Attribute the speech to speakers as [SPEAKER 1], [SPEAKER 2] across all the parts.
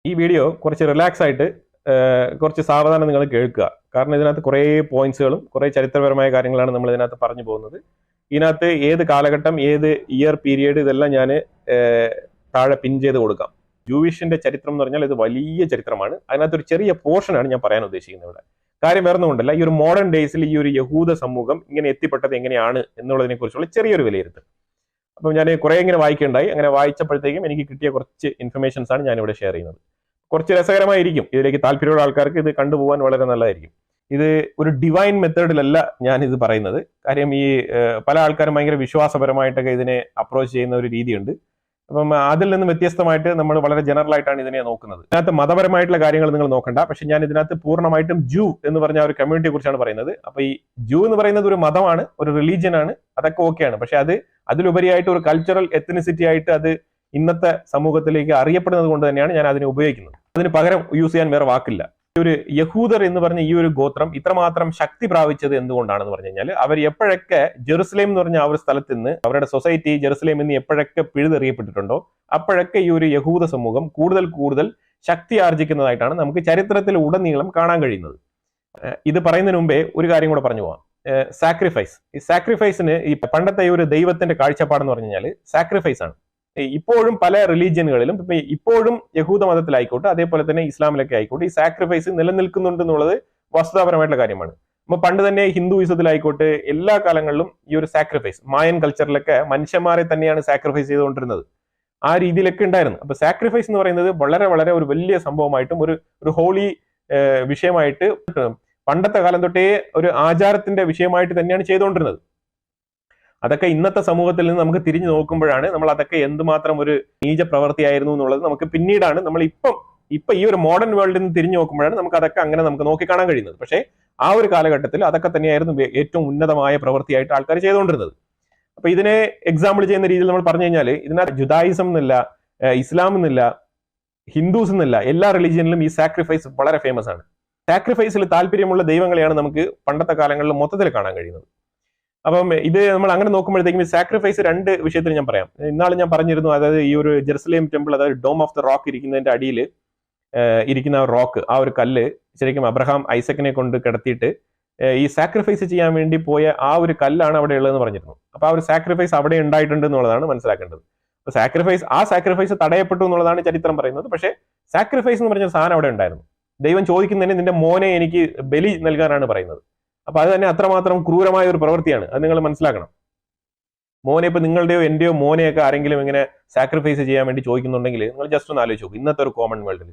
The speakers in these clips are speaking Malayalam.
[SPEAKER 1] ഈ വീഡിയോ കുറച്ച് റിലാക്സ് ആയിട്ട് കുറച്ച് സാവധാനം നിങ്ങൾ കേൾക്കുക. കാരണം ഇതിനകത്ത് കുറേ പോയിന്റ്സുകളും കുറേ ചരിത്രപരമായ കാര്യങ്ങളാണ് നമ്മൾ ഇതിനകത്ത് പറഞ്ഞു പോകുന്നത്. ഇതിനകത്ത് ഏത് കാലഘട്ടം, ഏത് ഇയർ പീരിയഡ്, ഇതെല്ലാം ഞാൻ താഴെ പിൻ ചെയ്ത് കൊടുക്കാം. ജൂവിഷിന്റെ ചരിത്രം എന്ന് പറഞ്ഞാൽ ഇത് വലിയ ചരിത്രമാണ്. അതിനകത്തൊരു ചെറിയ പോർഷനാണ് ഞാൻ പറയാൻ ഉദ്ദേശിക്കുന്നത് ഇവിടെ. കാര്യം വേറെ ഒന്നുകൊണ്ടല്ല, ഈ ഒരു മോഡേൺ ഡേയ്സിൽ ഈ ഒരു യഹൂദ സമൂഹം ഇങ്ങനെ എത്തിപ്പെട്ടത് എങ്ങനെയാണ് എന്നുള്ളതിനെ കുറിച്ചുള്ള ചെറിയൊരു വിലയിരുത്തൽ. അപ്പം ഞാൻ കുറേ ഇങ്ങനെ വായിക്കേണ്ടായി. അങ്ങനെ വായിച്ചപ്പോഴത്തേക്കും എനിക്ക് കിട്ടിയ കുറച്ച് ഇൻഫർമേഷൻസ് ആണ് ഞാനിവിടെ ഷെയർ ചെയ്യുന്നത്. കുറച്ച് രസകരമായിരിക്കും. ഇതിലേക്ക് താല്പര്യമുള്ള ആൾക്കാർക്ക് ഇത് കണ്ടുപോകാൻ വളരെ നല്ലതായിരിക്കും. ഇത് ഒരു ഡിവൈൻ മെത്തേഡിലല്ല ഞാൻ ഇത് പറയുന്നത്. കാര്യം ഈ പല ആൾക്കാരും ഭയങ്കര വിശ്വാസപരമായിട്ടൊക്കെ ഇതിനെ അപ്രോച്ച് ചെയ്യുന്ന ഒരു രീതിയുണ്ട്. അപ്പം അതിൽ നിന്ന് വ്യത്യസ്തമായിട്ട് നമ്മൾ വളരെ ജനറൽ ആയിട്ടാണ് ഇതിനെ നോക്കുന്നത്. ഇതിനകത്ത് മതപരമായിട്ടുള്ള കാര്യങ്ങൾ നിങ്ങൾ നോക്കണ്ട. പക്ഷെ ഞാൻ ഇതിനകത്ത് പൂർണ്ണമായിട്ടും ജൂ എന്ന് പറഞ്ഞ ഒരു കമ്മ്യൂണിറ്റിയെ കുറിച്ചാണ് പറയുന്നത്. അപ്പൊ ഈ ജൂ എന്ന് പറയുന്നത് ഒരു മതമാണ്, ഒരു റിലീജിയൻ ആണ്, അതൊക്കെ ഓക്കെയാണ്. പക്ഷെ അത് അതിലുപരിയായിട്ട് ഒരു കൾച്ചറൽ എത്നിസിറ്റി ആയിട്ട് അത് ഇന്നത്തെ സമൂഹത്തിലേക്ക് അറിയപ്പെടുന്നത് കൊണ്ട് തന്നെയാണ് ഞാൻ അതിനെ ഉപയോഗിക്കുന്നത്. അതിന് പകരം യൂസ് ചെയ്യാൻ വേറെ വാക്കില്ല. ഈ ഒരു യഹൂദർ എന്ന് പറഞ്ഞ ഈ ഒരു ഗോത്രം ഇത്രമാത്രം ശക്തി പ്രാപിച്ചത് എന്തുകൊണ്ടാണെന്ന് പറഞ്ഞു കഴിഞ്ഞാൽ, അവർ എപ്പോഴൊക്കെ ജെറുസലേം എന്ന് പറഞ്ഞ ആ ഒരു സ്ഥലത്ത് നിന്ന് അവരുടെ സൊസൈറ്റി ജെറുസലേം എന്ന് എപ്പോഴൊക്കെ പിഴുതെറിയപ്പെട്ടിട്ടുണ്ടോ അപ്പോഴൊക്കെ ഈ ഒരു യഹൂദ സമൂഹം കൂടുതൽ കൂടുതൽ ശക്തി ആർജിക്കുന്നതായിട്ടാണ് നമുക്ക് ചരിത്രത്തിൽ ഉടനീളം കാണാൻ കഴിയുന്നത്. ഇത് പറയുന്നതിന് മുമ്പേ ഒരു കാര്യം കൂടെ പറഞ്ഞു പോവാം. സാക്രിഫൈസ്. ഈ സാക്രിഫൈസിന് ഈ പണ്ടത്തെ ഈ ഒരു ദൈവത്തിന്റെ കാഴ്ചപ്പാടെന്ന് പറഞ്ഞു കഴിഞ്ഞാൽ സാക്രിഫൈസ് ആണ്. ഇപ്പോഴും പല റിലീജിയനുകളിലും, ഇപ്പോഴും യഹൂദ മതത്തിലായിക്കോട്ടെ അതേപോലെ തന്നെ ഇസ്ലാമിലൊക്കെ ആയിക്കോട്ടെ, ഈ സാക്രിഫൈസ് നിലനിൽക്കുന്നുണ്ട് എന്നുള്ളത് വസ്തുതാപരമായിട്ടുള്ള കാര്യമാണ്. അപ്പൊ പണ്ട് തന്നെ ഹിന്ദുയിസത്തിലായിക്കോട്ടെ എല്ലാ കാലങ്ങളിലും ഈ ഒരു സാക്രിഫൈസ്, മായൻ കൾച്ചറിലൊക്കെ മനുഷ്യന്മാരെ തന്നെയാണ് സാക്രിഫൈസ് ചെയ്തുകൊണ്ടിരുന്നത്. ആ രീതിയിലൊക്കെ ഉണ്ടായിരുന്നു. അപ്പൊ സാക്രിഫൈസ് എന്ന് പറയുന്നത് വളരെ വളരെ ഒരു വലിയ സംഭവമായിട്ടും ഒരു ഹോളി വിഷയമായിട്ട് പണ്ടത്തെ കാലം തൊട്ടേ ഒരു ആചാരത്തിന്റെ വിഷയമായിട്ട് തന്നെയാണ് ചെയ്തുകൊണ്ടിരുന്നത്. അതൊക്കെ ഇന്നത്തെ സമൂഹത്തിൽ നിന്ന് നമുക്ക് തിരിഞ്ഞു നോക്കുമ്പോഴാണ് നമ്മൾ അതൊക്കെ എന്തുമാത്രം ഒരു നീച പ്രവൃത്തിയായിരുന്നു എന്നുള്ളത് നമുക്ക് പിന്നീടാണ് നമ്മൾ ഇപ്പൊ ഈ ഒരു മോഡേൺ വേൾഡിൽ നിന്ന് തിരിഞ്ഞു നോക്കുമ്പോഴാണ് നമുക്ക് അതൊക്കെ അങ്ങനെ നമുക്ക് നോക്കിക്കാണാൻ കഴിയുന്നത്. പക്ഷേ ആ ഒരു കാലഘട്ടത്തിൽ അതൊക്കെ തന്നെയായിരുന്നു ഏറ്റവും ഉന്നതമായ പ്രവൃത്തിയായിട്ട് ആൾക്കാർ ചെയ്തുകൊണ്ടിരുന്നത്. അപ്പൊ ഇതിനെ എക്സാമ്പിൾ ചെയ്യുന്ന രീതിയിൽ നമ്മൾ പറഞ്ഞു കഴിഞ്ഞാൽ ഇതിനകത്ത് ജുദായിസം എന്നില്ല, ഇസ്ലാം എന്നില്ല, ഹിന്ദുസ് എന്നില്ല, എല്ലാ റിലീജിയനിലും ഈ സാക്രിഫൈസ് വളരെ ഫേമസ് ആണ്. സാക്രിഫൈസിൽ താല്പര്യമുള്ള ദൈവങ്ങളെയാണ് നമുക്ക് പണ്ടത്തെ കാലങ്ങളിൽ മൊത്തത്തിൽ കാണാൻ കഴിയുന്നത്. അപ്പം ഇത് നമ്മൾ അങ്ങനെ നോക്കുമ്പോഴത്തേക്കും ഈ സാക്രിഫൈസ് രണ്ട് വിഷയത്തിൽ ഞാൻ പറയാം. ഇന്നാൾ ഞാൻ പറഞ്ഞിരുന്നു, അതായത് ഈ ഒരു ജെറുസലേം ടെമ്പിൾ, അതായത് ഡോം ഓഫ് ദ റോക്ക് ഇരിക്കുന്നതിന്റെ അടിയിൽ ഇരിക്കുന്ന റോക്ക്, ആ ഒരു കല്ല് ശരിക്കും അബ്രഹാം ഐസക്കിനെ കൊണ്ട് കിടത്തിയിട്ട് ഈ സാക്രിഫൈസ് ചെയ്യാൻ വേണ്ടി പോയ ആ ഒരു കല്ലാണ് അവിടെ ഉള്ളതെന്ന് പറഞ്ഞിരുന്നു. അപ്പൊ ആ ഒരു സാക്രിഫൈസ് അവിടെ ഉണ്ടായിട്ടുണ്ട് എന്നുള്ളതാണ് മനസ്സിലാക്കേണ്ടത്. അപ്പൊ ആ സാക്രിഫൈസ് തടയപ്പെട്ടു എന്നുള്ളതാണ് ചരിത്രം പറയുന്നത്. പക്ഷേ സാക്രിഫൈസ് എന്ന് പറഞ്ഞ സാധനം അവിടെ ഉണ്ടായിരുന്നു. ദൈവം ചോദിക്കുന്നതിന് നിന്റെ മോനെ എനിക്ക് ബലി നൽകാനാണ് പറയുന്നത്. അപ്പൊ അത് തന്നെ അത്രമാത്രം ക്രൂരമായ ഒരു പ്രവൃത്തിയാണ്. അത് നിങ്ങൾ മനസ്സിലാക്കണം. മോനെ ഇപ്പൊ നിങ്ങളുടെയോ എന്റെയോ മോനെയൊക്കെ ആരെങ്കിലും ഇങ്ങനെ സാക്രിഫൈസ് ചെയ്യാൻ വേണ്ടി ചോദിക്കുന്നുണ്ടെങ്കിൽ നിങ്ങൾ ജസ്റ്റ് ഒന്ന് ആലോചിച്ച് നോക്കും. ഇന്നത്തെ ഒരു കോമൺ വേൾഡിൽ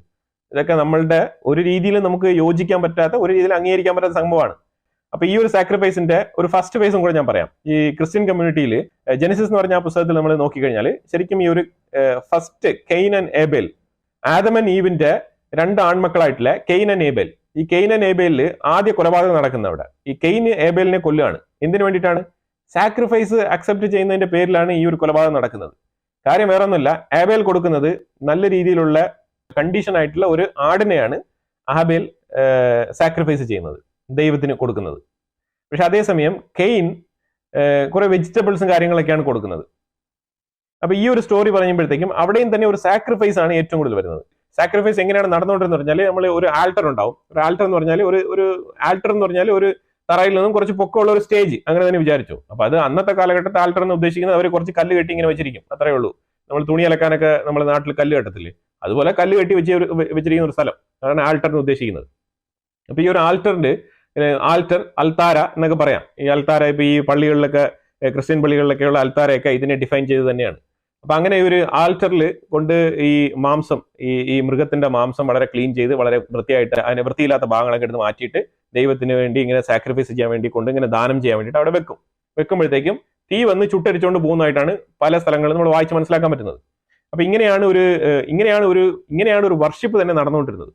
[SPEAKER 1] ഇതൊക്കെ നമ്മളുടെ ഒരു രീതിയിൽ നമുക്ക് യോജിക്കാൻ പറ്റാത്ത, ഒരു രീതിയിൽ അംഗീകരിക്കാൻ പറ്റാത്ത സംഭവമാണ്. അപ്പൊ ഈ ഒരു സാക്രിഫൈസിന്റെ ഒരു ഫസ്റ്റ് ഫേസും കൂടെ ഞാൻ പറയാം. ഈ ക്രിസ്ത്യൻ കമ്മ്യൂണിറ്റിയിൽ ജെനസിസ് എന്ന് പറഞ്ഞ ആ പുസ്തകത്തിൽ നമ്മൾ നോക്കിക്കഴിഞ്ഞാൽ ശരിക്കും ഈ ഒരു first Cain and Abel, Adam and ഈവിന്റെ രണ്ട് ആൺമക്കളായിട്ടുള്ള കെയ്ൻ ആൻഡ് ഏബേൽ, ഈ കെയ്ൻ ആൻഡ് ഏബേലില് ആദ്യ കൊലപാതകം നടക്കുന്ന അവിടെ ഈ കെയ്ൻ ഏബേലിനെ കൊല്ലുകയാണ്. എന്തിനു വേണ്ടിയിട്ടാണ്? സാക്രിഫൈസ് അക്സെപ്റ്റ് ചെയ്യുന്നതിന്റെ പേരിലാണ് ഈ ഒരു കൊലപാതകം നടക്കുന്നത്. കാര്യം വേറെ ഒന്നുമില്ല, ഏബേൽ കൊടുക്കുന്നത് നല്ല രീതിയിലുള്ള കണ്ടീഷൻ ആയിട്ടുള്ള ഒരു ആടിനെയാണ് ആബേൽ സാക്രിഫൈസ് ചെയ്യുന്നത്, ദൈവത്തിന് കൊടുക്കുന്നത്. പക്ഷെ അതേസമയം കെയ്ൻ കുറെ വെജിറ്റബിൾസും കാര്യങ്ങളൊക്കെയാണ് കൊടുക്കുന്നത്. അപ്പൊ ഈ ഒരു സ്റ്റോറി പറയുമ്പോഴത്തേക്കും അവിടെയും തന്നെ ഒരു സാക്രിഫൈസ് ആണ് ഏറ്റവും കൂടുതൽ വരുന്നത്. സാക്രിഫൈസ് എങ്ങനെയാണ് നടന്നുകൊണ്ടിരുന്നത് പറഞ്ഞാൽ, നമ്മൾ ഒരു ആൾട്ടർ ഉണ്ടാവും. ഒരു ആൾട്ടർ എന്ന് പറഞ്ഞാൽ ഒരു തറയിൽ നിന്നും കുറച്ച് പൊക്കമുള്ള ഒരു സ്റ്റേജ്, അങ്ങനെ തന്നെ വിചാരിച്ചു. അപ്പൊ അത് അന്നത്തെ കാലഘട്ടത്തെ ആൾട്ടർ എന്ന് ഉദ്ദേശിക്കുന്നത് അവർ കുറച്ച് കല്ല് കെട്ടി ഇങ്ങനെ വെച്ചിരിക്കും, അത്രേ ഉള്ളൂ. നമ്മൾ തുണി അലക്കാനൊക്കെ നമ്മുടെ നാട്ടിൽ കല്ല് കെട്ടത്തില്ലേ, അതുപോലെ കല്ല് കെട്ടി വെച്ചിരിക്കുന്ന ഒരു സ്ഥലം, അതാണ് ആൾട്ടറിന് ഉദ്ദേശിക്കുന്നത്. അപ്പൊ ഈ ഒരു ആൾട്ടർ അൽത്താര എന്നൊക്കെ പറയാം. ഈ അൽത്താര ഇപ്പൊ ഈ പള്ളികളിലൊക്കെ, ക്രിസ്ത്യൻ പള്ളികളിലൊക്കെയുള്ള അൽത്താരയൊക്കെ ഇതിനെ ഡിഫൈൻ ചെയ്ത് തന്നെയാണ്. അപ്പൊ അങ്ങനെ ഒരു ആൾട്ടറിൽ കൊണ്ട് ഈ മാംസം, ഈ മൃഗത്തിന്റെ മാംസം വളരെ ക്ലീൻ ചെയ്ത് വളരെ വൃത്തിയായിട്ട് അതിനെ വൃത്തിയില്ലാത്ത ഭാഗങ്ങളൊക്കെ എടുത്ത് മാറ്റിയിട്ട് ദൈവത്തിന് വേണ്ടി ഇങ്ങനെ സാക്രിഫൈസ് ചെയ്യാൻ വേണ്ടി കൊണ്ട് ഇങ്ങനെ ദാനം ചെയ്യാൻ വേണ്ടിയിട്ട് അവിടെ വെക്കുമ്പോഴത്തേക്കും തീ വന്ന് ചുട്ടരിച്ചുകൊണ്ട് പോകുന്നതായിട്ടാണ് പല സ്ഥലങ്ങളിൽ നമ്മൾ വായിച്ച് മനസ്സിലാക്കാൻ പറ്റുന്നത്. അപ്പൊ ഇങ്ങനെയാണ് ഒരു വർഷിപ്പ് തന്നെ നടന്നുകൊണ്ടിരുന്നത്.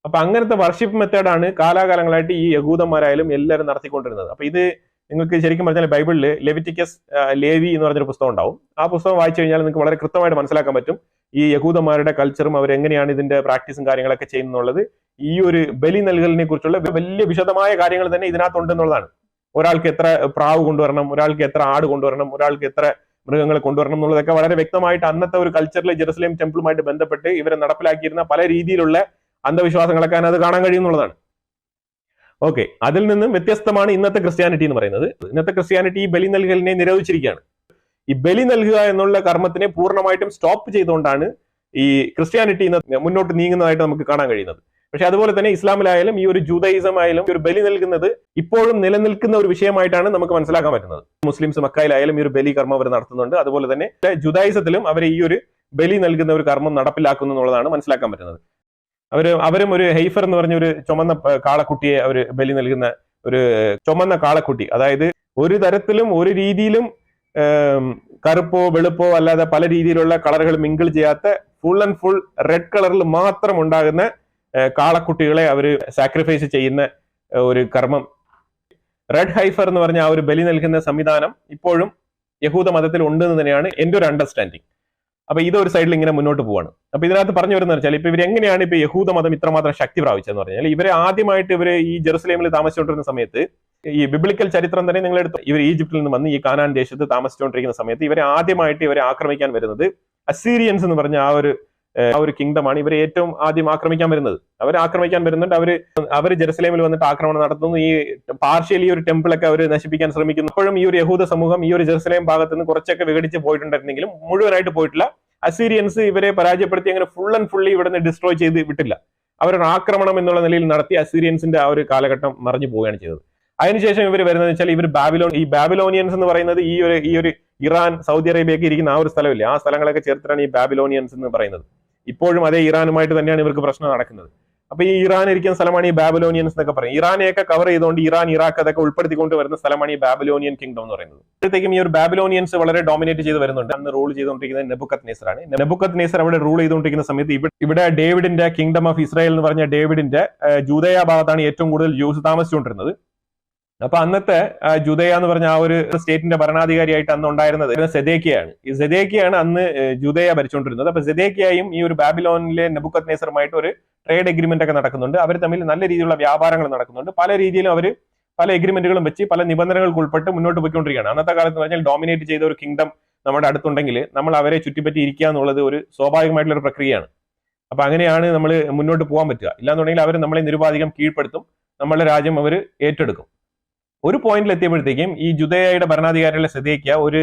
[SPEAKER 1] അപ്പൊ അങ്ങനത്തെ വർഷിപ്പ് മെത്തേഡാണ് കാലാകാലങ്ങളായിട്ട് ഈ യഹൂദന്മാരായാലും എല്ലാവരും നടത്തിക്കൊണ്ടിരുന്നത്. അപ്പൊ ഇത് നിങ്ങൾക്ക് ശരിക്കും പറഞ്ഞാൽ ബൈബിളിൽ ലെവിറ്റിക്കസ് ലേവി എന്ന് പറഞ്ഞൊരു പുസ്തകം ഉണ്ടാവും. ആ പുസ്തകം വായിച്ചു കഴിഞ്ഞാൽ നിങ്ങൾക്ക് വളരെ കൃത്യമായിട്ട് മനസ്സിലാക്കാൻ പറ്റും ഈ യഹൂദന്മാരുടെ കൾച്ചറും അവരെങ്ങനെയാണ് ഇതിന്റെ പ്രാക്ടീസും കാര്യങ്ങളൊക്കെ ചെയ്യുന്നുള്ളത്. ഈ ഒരു ബലി നൽകലിനെ കുറിച്ചുള്ള വലിയ വിശദമായ കാര്യങ്ങൾ തന്നെ ഇതിനകത്തുണ്ടെന്നുള്ളതാണ്. ഒരാൾക്ക് എത്ര പ്രാവ് കൊണ്ടുവരണം, ഒരാൾക്ക് എത്ര ആട് കൊണ്ടുവരണം, ഒരാൾക്ക് എത്ര മൃഗങ്ങളെ കൊണ്ടുവരണം എന്നുള്ളതൊക്കെ വളരെ വ്യക്തമായിട്ട് അന്നത്തെ ഒരു കൾച്ചറിൽ ജെറുസലേം ടെമ്പിളുമായിട്ട് ബന്ധപ്പെട്ട് ഇവരെ നടപ്പിലാക്കിയിരുന്ന പല രീതിയിലുള്ള അന്ധവിശ്വാസങ്ങളൊക്കെ അത് കാണാൻ കഴിയുന്നുള്ളതാണ്. ഓക്കെ, അതിൽ നിന്നും വ്യത്യസ്തമാണ് ഇന്നത്തെ ക്രിസ്ത്യാനിറ്റി എന്ന് പറയുന്നത്. ഇന്നത്തെ ക്രിസ്ത്യാനിറ്റി ഈ ബലി നൽകലിനെ നിരോധിച്ചിരിക്കുകയാണ്. ഈ ബലി നൽകുക എന്നുള്ള കർമ്മത്തിനെ പൂർണ്ണമായിട്ടും സ്റ്റോപ്പ് ചെയ്തുകൊണ്ടാണ് ഈ ക്രിസ്ത്യാനിറ്റി ഇന്ന് മുന്നോട്ട് നീങ്ങുന്നതായിട്ട് നമുക്ക് കാണാൻ കഴിയുന്നത്. പക്ഷെ അതുപോലെ തന്നെ ഇസ്ലാമിലായാലും ഈ ഒരു ജൂതയിസം ആയാലും ഈ ഒരു ബലി നൽകുന്നത് ഇപ്പോഴും നിലനിൽക്കുന്ന ഒരു വിഷയമായിട്ടാണ് നമുക്ക് മനസ്സിലാക്കാൻ പറ്റുന്നത്. മുസ്ലിംസ് മക്കയിലായാലും ഈ ഒരു ബലി കർമ്മം അവർ നടത്തുന്നുണ്ട്. അതുപോലെ തന്നെ ജുദായിസത്തിലും അവർ ഈ ഒരു ബലി നൽകുന്ന ഒരു കർമ്മം നടപ്പിലാക്കുന്നു എന്നുള്ളതാണ് മനസ്സിലാക്കാൻ പറ്റുന്നത്. അവരും ഒരു ഹെയ്ഫർ എന്ന് പറഞ്ഞ ഒരു ചുമന്ന കാളക്കുട്ടിയെ അവർ ബലി നൽകുന്ന ഒരു ചുമന്ന കാളക്കുട്ടി, അതായത് ഒരു തരത്തിലും ഒരു രീതിയിലും കറുപ്പോ വെളുപ്പോ അല്ലാതെ പല രീതിയിലുള്ള കളറുകൾ മിങ്കിൾ ചെയ്യാത്ത ഫുൾ ആൻഡ് ഫുൾ റെഡ് കളറിൽ മാത്രം ഉണ്ടാകുന്ന കാളക്കുട്ടികളെ അവർ സാക്രിഫൈസ് ചെയ്യുന്ന ഒരു കർമ്മം, റെഡ് ഹൈഫർ എന്ന് പറഞ്ഞ ആ ഒരു ബലി നൽകുന്ന സംവിധാനം ഇപ്പോഴും യഹൂദ മതത്തിൽ ഉണ്ടെന്ന് തന്നെയാണ് എൻ്റെ ഒരു അണ്ടർസ്റ്റാൻഡിങ്. അപ്പൊ ഇതൊരു സൈഡിൽ ഇങ്ങനെ മുന്നോട്ട് പോവാണ്. അപ്പൊ ഇതിനകത്ത് പറഞ്ഞു വരുന്നത് വെച്ചാൽ ഇപ്പൊ ഇവരെങ്ങനെയാണ് ഇപ്പൊ യഹൂദ മതം ഇത്രമാത്രം ശക്തി പ്രാപിച്ചതെന്ന് പറഞ്ഞാൽ, ഇവരെ ആദ്യമായിട്ട് ഇവര് ഈ ജെറുസലേമിൽ താമസിച്ചുകൊണ്ടിരുന്ന സമയത്ത്, ഈ ബിബ്ലിക്കൽ ചരിത്രം തന്നെ നിങ്ങൾ എടുത്തു, ഇവർ ഈജിപ്തിൽ നിന്ന് വന്ന് ഈ കാനാൻ ദേശത്ത് താമസിച്ചുകൊണ്ടിരിക്കുന്ന സമയത്ത് ഇവരെ ആദ്യമായിട്ട് ഇവരെ ആക്രമിക്കാൻ വരുന്നത് അസീരിയൻസ് എന്ന് പറഞ്ഞ ആ ഒരു കിങ്ഡമാണ് ഇവരെ ഏറ്റവും ആദ്യം ആക്രമിക്കാൻ വരുന്നത്. അവർ ആക്രമിക്കാൻ വരുന്നുണ്ട്. അവര് ജെറുസലേമിൽ വന്നിട്ട് ആക്രമണം നടത്തുന്നു. ഈ പാർഷ്യലി ഒരു ടെമ്പിളൊക്കെ അവർ നശിപ്പിക്കാൻ ശ്രമിക്കുന്നു. അപ്പോഴും ഈ ഒരു യഹൂദ സമൂഹം ഈ ഒരു ജെറുസലേം ഭാഗത്ത് നിന്ന് കുറച്ചൊക്കെ വിഘടിച്ച് പോയിട്ടുണ്ടായിരുന്നെങ്കിലും മുഴുവനായിട്ട് പോയിട്ടില്ല. അസീരിയൻസ് ഇവരെ പരാജയപ്പെടുത്തി അങ്ങനെ ഫുൾ ആൻഡ് ഫുള്ളി ഇവിടെ നിന്ന് ഡിസ്ട്രോയ് ചെയ്ത് വിട്ടില്ല. അവരൊരു ആക്രമണം എന്നുള്ള നിലയിൽ നടത്തി അസീരിയൻസിന്റെ ആ ഒരു കാലഘട്ടം മറിഞ്ഞു പോവുകയാണ് ചെയ്തത്. അതിനുശേഷം ഇവർ വരുന്നത് വെച്ചാൽ ഇവർ ബാബിലോണിയൻസ് എന്ന് പറയുന്നത് ഈ ഒരു ഇറാൻ, സൗദി അറേബ്യയൊക്കെ ഇരിക്കുന്ന ആ ഒരു സ്ഥലമില്ല, ആ സ്ഥലങ്ങളൊക്കെ ചേർത്തിട്ടാണ് ഈ ബാബിലോണിയൻസ് എന്ന് പറയുന്നത്. ഇപ്പോഴും അതേ ഇറാനുമായിട്ട് തന്നെയാണ് ഇവർക്ക് പ്രശ്നം നടക്കുന്നത്. അപ്പൊ ഈ ഇറാൻ ഇരിക്കുന്ന സ്ഥലമാണ് ഈ ബാബിലോണിയൻസ് എന്നൊക്കെ പറയും. ഇറാനെയൊക്കെ കവർ ചെയ്തുകൊണ്ട് ഇറാൻ, ഇറാഖ് അതൊക്കെ ഉൾപ്പെടുത്തിക്കൊണ്ട് വരുന്ന സ്ഥലമാണ് ഈ ബാബിലോണിയൻ കിങ്ഡം എന്ന് പറയുന്നത്. അപ്പോഴത്തേക്കും ഈ ഒരു ബാബിലോണിയൻസ് വളരെ ഡോമിനേറ്റ് ചെയ്ത് വരുന്നുണ്ട്. അന്ന് റൂൾ ചെയ്തുകൊണ്ടിരിക്കുന്നത് നെബുക്കദ്നേസർ ആണ്. നെബുക്കദ്നേസർ അവിടെ റൂൾ ചെയ്തുകൊണ്ടിരിക്കുന്ന സമയത്ത് ഇവിടെ ഡേവിഡിന്റെ കിങ്ഡം ഓഫ് ഇസ്രായേൽ എന്ന് പറഞ്ഞ ഡേവിഡിന്റെ ജൂദയ ഭാഗത്താണ് ഏറ്റവും കൂടുതൽ ജൂസ് താമസിച്ചുകൊണ്ടിരുന്നത്. അപ്പൊ അന്നത്തെ ജുദയ എന്ന് പറഞ്ഞ ആ ഒരു സ്റ്റേറ്റിന്റെ ഭരണാധികാരിയായിട്ട് അന്ന് ഉണ്ടായിരുന്നത് സെദേക്കിയാണ്. ഈ സെദേക്കിയാണ് അന്ന് ജുദയ ഭരിച്ചുകൊണ്ടിരുന്നത്. അപ്പൊ സെദേക്കിയായും ഈ ഒരു ബാബിലോണിലെ നെബുക്കദ്നേസറുമായിട്ട് ഒരു ട്രേഡ് എഗ്രിമെന്റ് ഒക്കെ നടക്കുന്നുണ്ട്. അവർ തമ്മിൽ നല്ല രീതിയിലുള്ള വ്യാപാരങ്ങൾ നടക്കുന്നുണ്ട്. പല രീതിയിലും അവർ പല എഗ്രിമെന്റുകളും വെച്ച് പല നിബന്ധനകൾക്ക് ഉൾപ്പെട്ട് മുന്നോട്ട് പോയിക്കൊണ്ടിരിക്കുകയാണ്. അന്നത്തെ കാലത്ത് പറഞ്ഞാൽ ഡോമിനേറ്റ് ചെയ്ത ഒരു കിങ്ഡം നമ്മുടെ അടുത്തുണ്ടെങ്കിൽ നമ്മൾ അവരെ ചുറ്റിപ്പറ്റി ഇരിക്കുക എന്നുള്ളത് ഒരു സ്വാഭാവികമായിട്ടുള്ള ഒരു പ്രക്രിയയാണ്. അപ്പൊ അങ്ങനെയാണ് നമ്മൾ മുന്നോട്ട് പോകാൻ പറ്റുക. ഇല്ലാന്നുണ്ടെങ്കിൽ അവർ നമ്മളെ നിരുപാധികം കീഴ്പ്പെടുത്തും, നമ്മളുടെ രാജ്യം അവർ ഏറ്റെടുക്കും. ഒരു പോയിന്റിൽ എത്തിയപ്പോഴത്തേക്കും ഈ ജുദയയുടെ ഭരണാധികാരികളെ സെദേക്കിയ ഒരു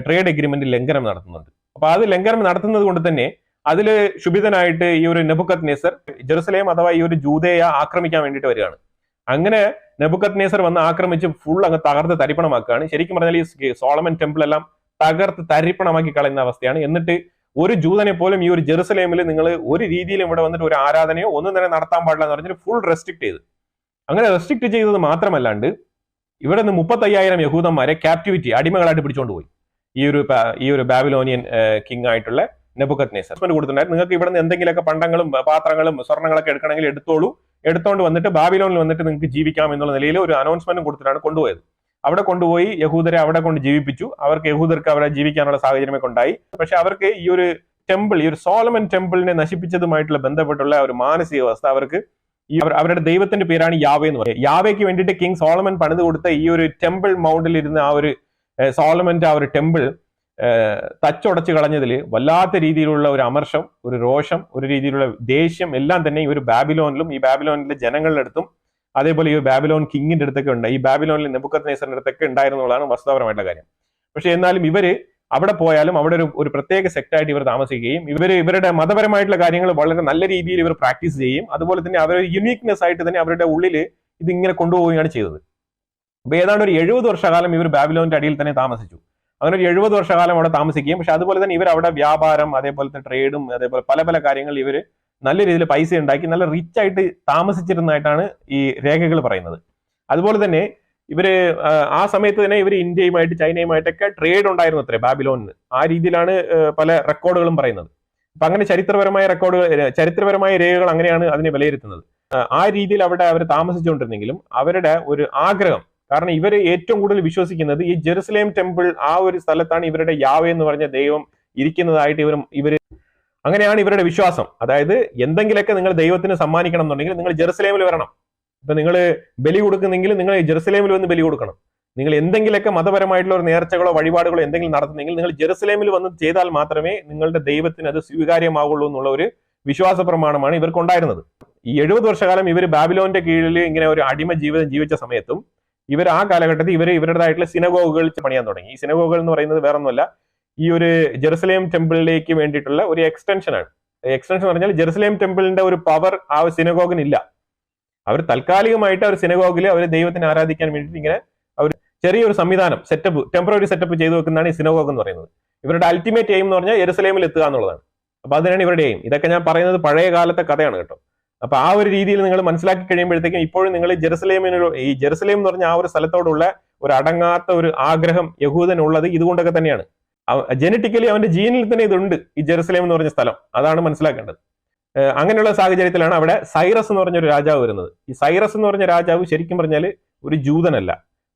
[SPEAKER 1] ട്രേഡ് എഗ്രിമെന്റ് ലംഘനം നടത്തുന്നുണ്ട്. അപ്പൊ അത് ലംഘനം നടത്തുന്നത് കൊണ്ട് തന്നെ അതിൽ ശുഭിതനായിട്ട് ഈ ഒരു നെബുക്കദ്നേസർ ജെറുസലേം അഥവാ ഈ ഒരു ജൂദയ ആക്രമിക്കാൻ വേണ്ടിയിട്ട് വരികയാണ്. അങ്ങനെ നെബുക്കദ്നേസർ വന്ന് ആക്രമിച്ച് ഫുൾ അങ്ങ് തകർത്ത് തരിപ്പണമാക്കുകയാണ്. ശരിക്കും പറഞ്ഞാൽ ഈ സോളമൻ ടെമ്പിൾ എല്ലാം തകർത്ത് തരിപ്പണമാക്കി കളയുന്ന അവസ്ഥയാണ്. എന്നിട്ട് ഒരു ജൂതനെ പോലും ഈ ഒരു ജെറുസലേമിൽ നിങ്ങൾ ഒരു രീതിയിലും ഇവിടെ വന്നിട്ട് ഒരു ആരാധനയോ ഒന്നും തന്നെ നടത്താൻ പാടില്ല എന്ന് പറഞ്ഞിട്ട് ഫുൾ റെസ്ട്രിക്ട് ചെയ്ത്, അങ്ങനെ റെസ്ട്രിക്ട് ചെയ്തത് മാത്രമല്ലാണ്ട് ഇവിടെ നിന്ന് 35,000 യഹൂദന്മാരെ ക്യാപ്റ്റിവിറ്റി അടിമകളായിട്ട് പിടിച്ചുകൊണ്ട് പോയി ഈ ഒരു ബാബിലോണിയൻ കിങ് ആയിട്ടുള്ള നെബുക്കദ്നേസർ കൊടുത്തിട്ടുണ്ടായിരുന്നു. നിങ്ങൾക്ക് ഇവിടെ നിന്ന് എന്തെങ്കിലുമൊക്കെ പണ്ടങ്ങളും പാത്രങ്ങളും സ്വർണ്ണങ്ങളൊക്കെ എടുക്കണമെങ്കിൽ എടുത്തോണ്ട് വന്നിട്ട് ബാബിലോണിൽ വന്നിട്ട് നിങ്ങൾക്ക് ജീവിക്കാം എന്നുള്ള നിലയിൽ ഒരു അനൗൺസ്മെന്റും കൊടുത്തിട്ടാണ് കൊണ്ടുപോയത്. അവിടെ കൊണ്ടുപോയി യഹൂദരെ അവിടെ കൊണ്ട് ജീവിപ്പിച്ചു. യഹൂദർക്ക് അവിടെ ജീവിക്കാനുള്ള സാഹചര്യമൊക്കെ ഉണ്ടായി. പക്ഷെ അവർക്ക് ഈ ഒരു ടെമ്പിൾ, ഈ ഒരു സോളമൻ ടെമ്പിളിനെ നശിപ്പിച്ചതുമായിട്ടുള്ള ബന്ധപ്പെട്ടുള്ള ഒരു മാനസികാവസ്ഥ അവർക്ക്, അവരുടെ ദൈവത്തിന്റെ പേരാണ് യാവേ എന്ന് പറയുന്നത്. യാവേക്ക് വേണ്ടിയിട്ട് കിങ് സോളമൻ പണിത് കൊടുത്ത ഈ ഒരു ടെമ്പിൾ മൗണ്ടിൽ ഇരുന്ന ആ ഒരു സോളമന്റെ ആ ഒരു ടെമ്പിൾ തച്ചുടച്ച് കളഞ്ഞതിൽ വല്ലാത്ത രീതിയിലുള്ള ഒരു അമർഷം, ഒരു രോഷം, ഒരു രീതിയിലുള്ള ദേഷ്യം എല്ലാം തന്നെ ഈ ഒരു ബാബിലോണിലും ഈ ബാബിലോണിലെ ജനങ്ങളുടെ അടുത്തും അതേപോലെ ഈ ബാബിലോൺ കിങ്ങിന്റെ അടുത്തൊക്കെ ഉണ്ട്, ഈ ബാബിലോണിലെ നെബുക്കദ്നേസറിന്റെ അടുത്തൊക്കെ ഉണ്ടായിരുന്നുള്ളതാണ് വസ്തുതാപരമായിട്ടുള്ള കാര്യം. പക്ഷെ എന്നാലും ഇവര് അവിടെ പോയാലും അവിടെ ഒരു പ്രത്യേക സെക്ടായിട്ട് ഇവർ താമസിക്കുകയും ഇവരുടെ മതപരമായിട്ടുള്ള കാര്യങ്ങൾ വളരെ നല്ല രീതിയിൽ ഇവർ പ്രാക്ടീസ് ചെയ്യും. അതുപോലെ തന്നെ അവരുടെ യുണീക്നെസ് ആയിട്ട് തന്നെ അവരുടെ ഉള്ളിൽ ഇതിങ്ങനെ കൊണ്ടുപോവുകയാണ് ചെയ്തത്. അപ്പൊ ഏതാണ്ട് ഒരു 70 വർഷക്കാലം ഇവർ ബാബിലോണിന്റെ അടിയിൽ തന്നെ താമസിച്ചു. അങ്ങനെ ഒരു 70 വർഷക്കാലം അവിടെ താമസിക്കുകയും, പക്ഷെ അതുപോലെ തന്നെ ഇവർ അവിടെ വ്യാപാരം, അതേപോലെ തന്നെ ട്രേഡും, അതേപോലെ പല പല കാര്യങ്ങൾ ഇവർ നല്ല രീതിയിൽ പൈസ ഉണ്ടാക്കി നല്ല റിച്ച് ആയിട്ട് താമസിച്ചിരുന്നതായിട്ടാണ് ഈ രേഖകൾ പറയുന്നത്. അതുപോലെ തന്നെ ഇവര് ആ സമയത്ത് തന്നെ ഇവർ ഇന്ത്യയുമായിട്ട് ചൈനയുമായിട്ടൊക്കെ ട്രേഡ് ഉണ്ടായിരുന്നു അത്രേ ബാബിലോണിന്. ആ രീതിയിലാണ് പല റെക്കോർഡുകളും പറയുന്നത്. അപ്പൊ അങ്ങനെ ചരിത്രപരമായ രേഖകൾ അങ്ങനെയാണ് അതിനെ വിലയിരുത്തുന്നത്. ആ രീതിയിൽ അവിടെ അവർ താമസിച്ചുകൊണ്ടിരുന്നെങ്കിലും അവരുടെ ഒരു ആഗ്രഹം, കാരണം ഇവര് ഏറ്റവും കൂടുതൽ വിശ്വസിക്കുന്നത് ഈ ജെറുസലേം ടെമ്പിൾ ആ ഒരു സ്ഥലത്താണ് ഇവരുടെ യാവേ എന്ന് പറഞ്ഞ ദൈവം ഇരിക്കുന്നതായിട്ട് ഇവര് അങ്ങനെയാണ് ഇവരുടെ വിശ്വാസം. അതായത് എന്തെങ്കിലുമൊക്കെ നിങ്ങൾ ദൈവത്തിന് സമ്മാനിക്കണം എന്നുണ്ടെങ്കിൽ നിങ്ങൾ ജെറുസലേമിൽ വരണം. ഇപ്പൊ നിങ്ങൾ ബലി കൊടുക്കുന്നെങ്കിൽ നിങ്ങൾ ജെറുസലേമിൽ വന്ന് ബലി കൊടുക്കണം. നിങ്ങൾ എന്തെങ്കിലുമൊക്കെ മതപരമായിട്ടുള്ള ഒരു നേർച്ചകളോ വഴിപാടുകളോ എന്തെങ്കിലും നടത്തുന്നെങ്കിൽ നിങ്ങൾ ജെറുസലേമിൽ വന്ന് ചെയ്താൽ മാത്രമേ നിങ്ങളുടെ ദൈവത്തിന് അത് സ്വീകാര്യമാവുള്ളൂ എന്നുള്ള ഒരു വിശ്വാസ പ്രമാണമാണ് ഇവർക്കുണ്ടായിരുന്നത്. ഈ 70 വർഷക്കാലം ഇവർ ബാബിലോണിന്റെ കീഴിൽ ഇങ്ങനെ ഒരു അടിമ ജീവിതം ജീവിച്ച സമയത്തും ഇവർ ആ കാലഘട്ടത്തിൽ ഇവരുടേതായിട്ടുള്ള സിനഗോഗുകൾ പണിയാൻ തുടങ്ങി. ഈ സിനഗോഗുകൾ എന്ന് പറയുന്നത് വേറൊന്നുമല്ല, ഈ ഒരു ജെറുസലേം ടെമ്പിളിലേക്ക് വേണ്ടിയിട്ടുള്ള ഒരു എക്സ്റ്റൻഷനാണ്. എക്സ്റ്റൻഷൻ എന്ന് പറഞ്ഞാൽ ജെറുസലേം ടെമ്പിളിന്റെ ഒരു പവർ ആ സിനഗോഗിനില്ല. അവർ താൽക്കാലികമായിട്ട് അവർ സിനഗോഗിൽ അവർ ദൈവത്തിനെ ആരാധിക്കാൻ വേണ്ടിയിട്ട് ഇങ്ങനെ അവർ ചെറിയൊരു സംവിധാനം സെറ്റപ്പ്, ടെമ്പററി സെറ്റപ്പ് ചെയ്തു വെക്കുന്നതാണ് ഈ സിനഗോഗ് എന്ന് പറയുന്നത്. ഇവരുടെ അൾട്ടിമേറ്റ് എയിം എന്ന് പറഞ്ഞാൽ യെരുസലേമിൽ എത്തുക എന്നുള്ളതാണ്. അപ്പൊ അതിനാണ് ഇവരുടെ എയിം. ഇതൊക്കെ ഞാൻ പറയുന്നത് പഴയ കാലത്തെ കഥയാണ് കേട്ടോ. അപ്പൊ ആ ഒരു രീതിയിൽ നിങ്ങൾ മനസ്സിലാക്കി കഴിയുമ്പോഴത്തേക്കും ഇപ്പോഴും നിങ്ങൾ ഈ ജെറുസലേം എന്ന് പറഞ്ഞ ആ ഒരു സ്ഥലത്തോടുള്ള ഒരു അടങ്ങാത്ത ഒരു ആഗ്രഹം യഹൂദനുള്ളത് ഇതുകൊണ്ടൊക്കെ തന്നെയാണ്. ജനറ്റിക്കലി അവന്റെ ജീനിൽ തന്നെ ഇതുണ്ട്, ഈ ജെറുസലേം എന്ന് പറഞ്ഞ സ്ഥലം. അതാണ് മനസ്സിലാക്കേണ്ടത്. അങ്ങനെയുള്ള സാഹചര്യത്തിലാണ് അവിടെ സൈറസ് എന്ന് പറഞ്ഞൊരു രാജാവ് വരുന്നത്. ഈ സൈറസ് എന്ന് പറഞ്ഞ രാജാവ് ശരിക്കും പറഞ്ഞാൽ ഒരു ജൂതനല്ല.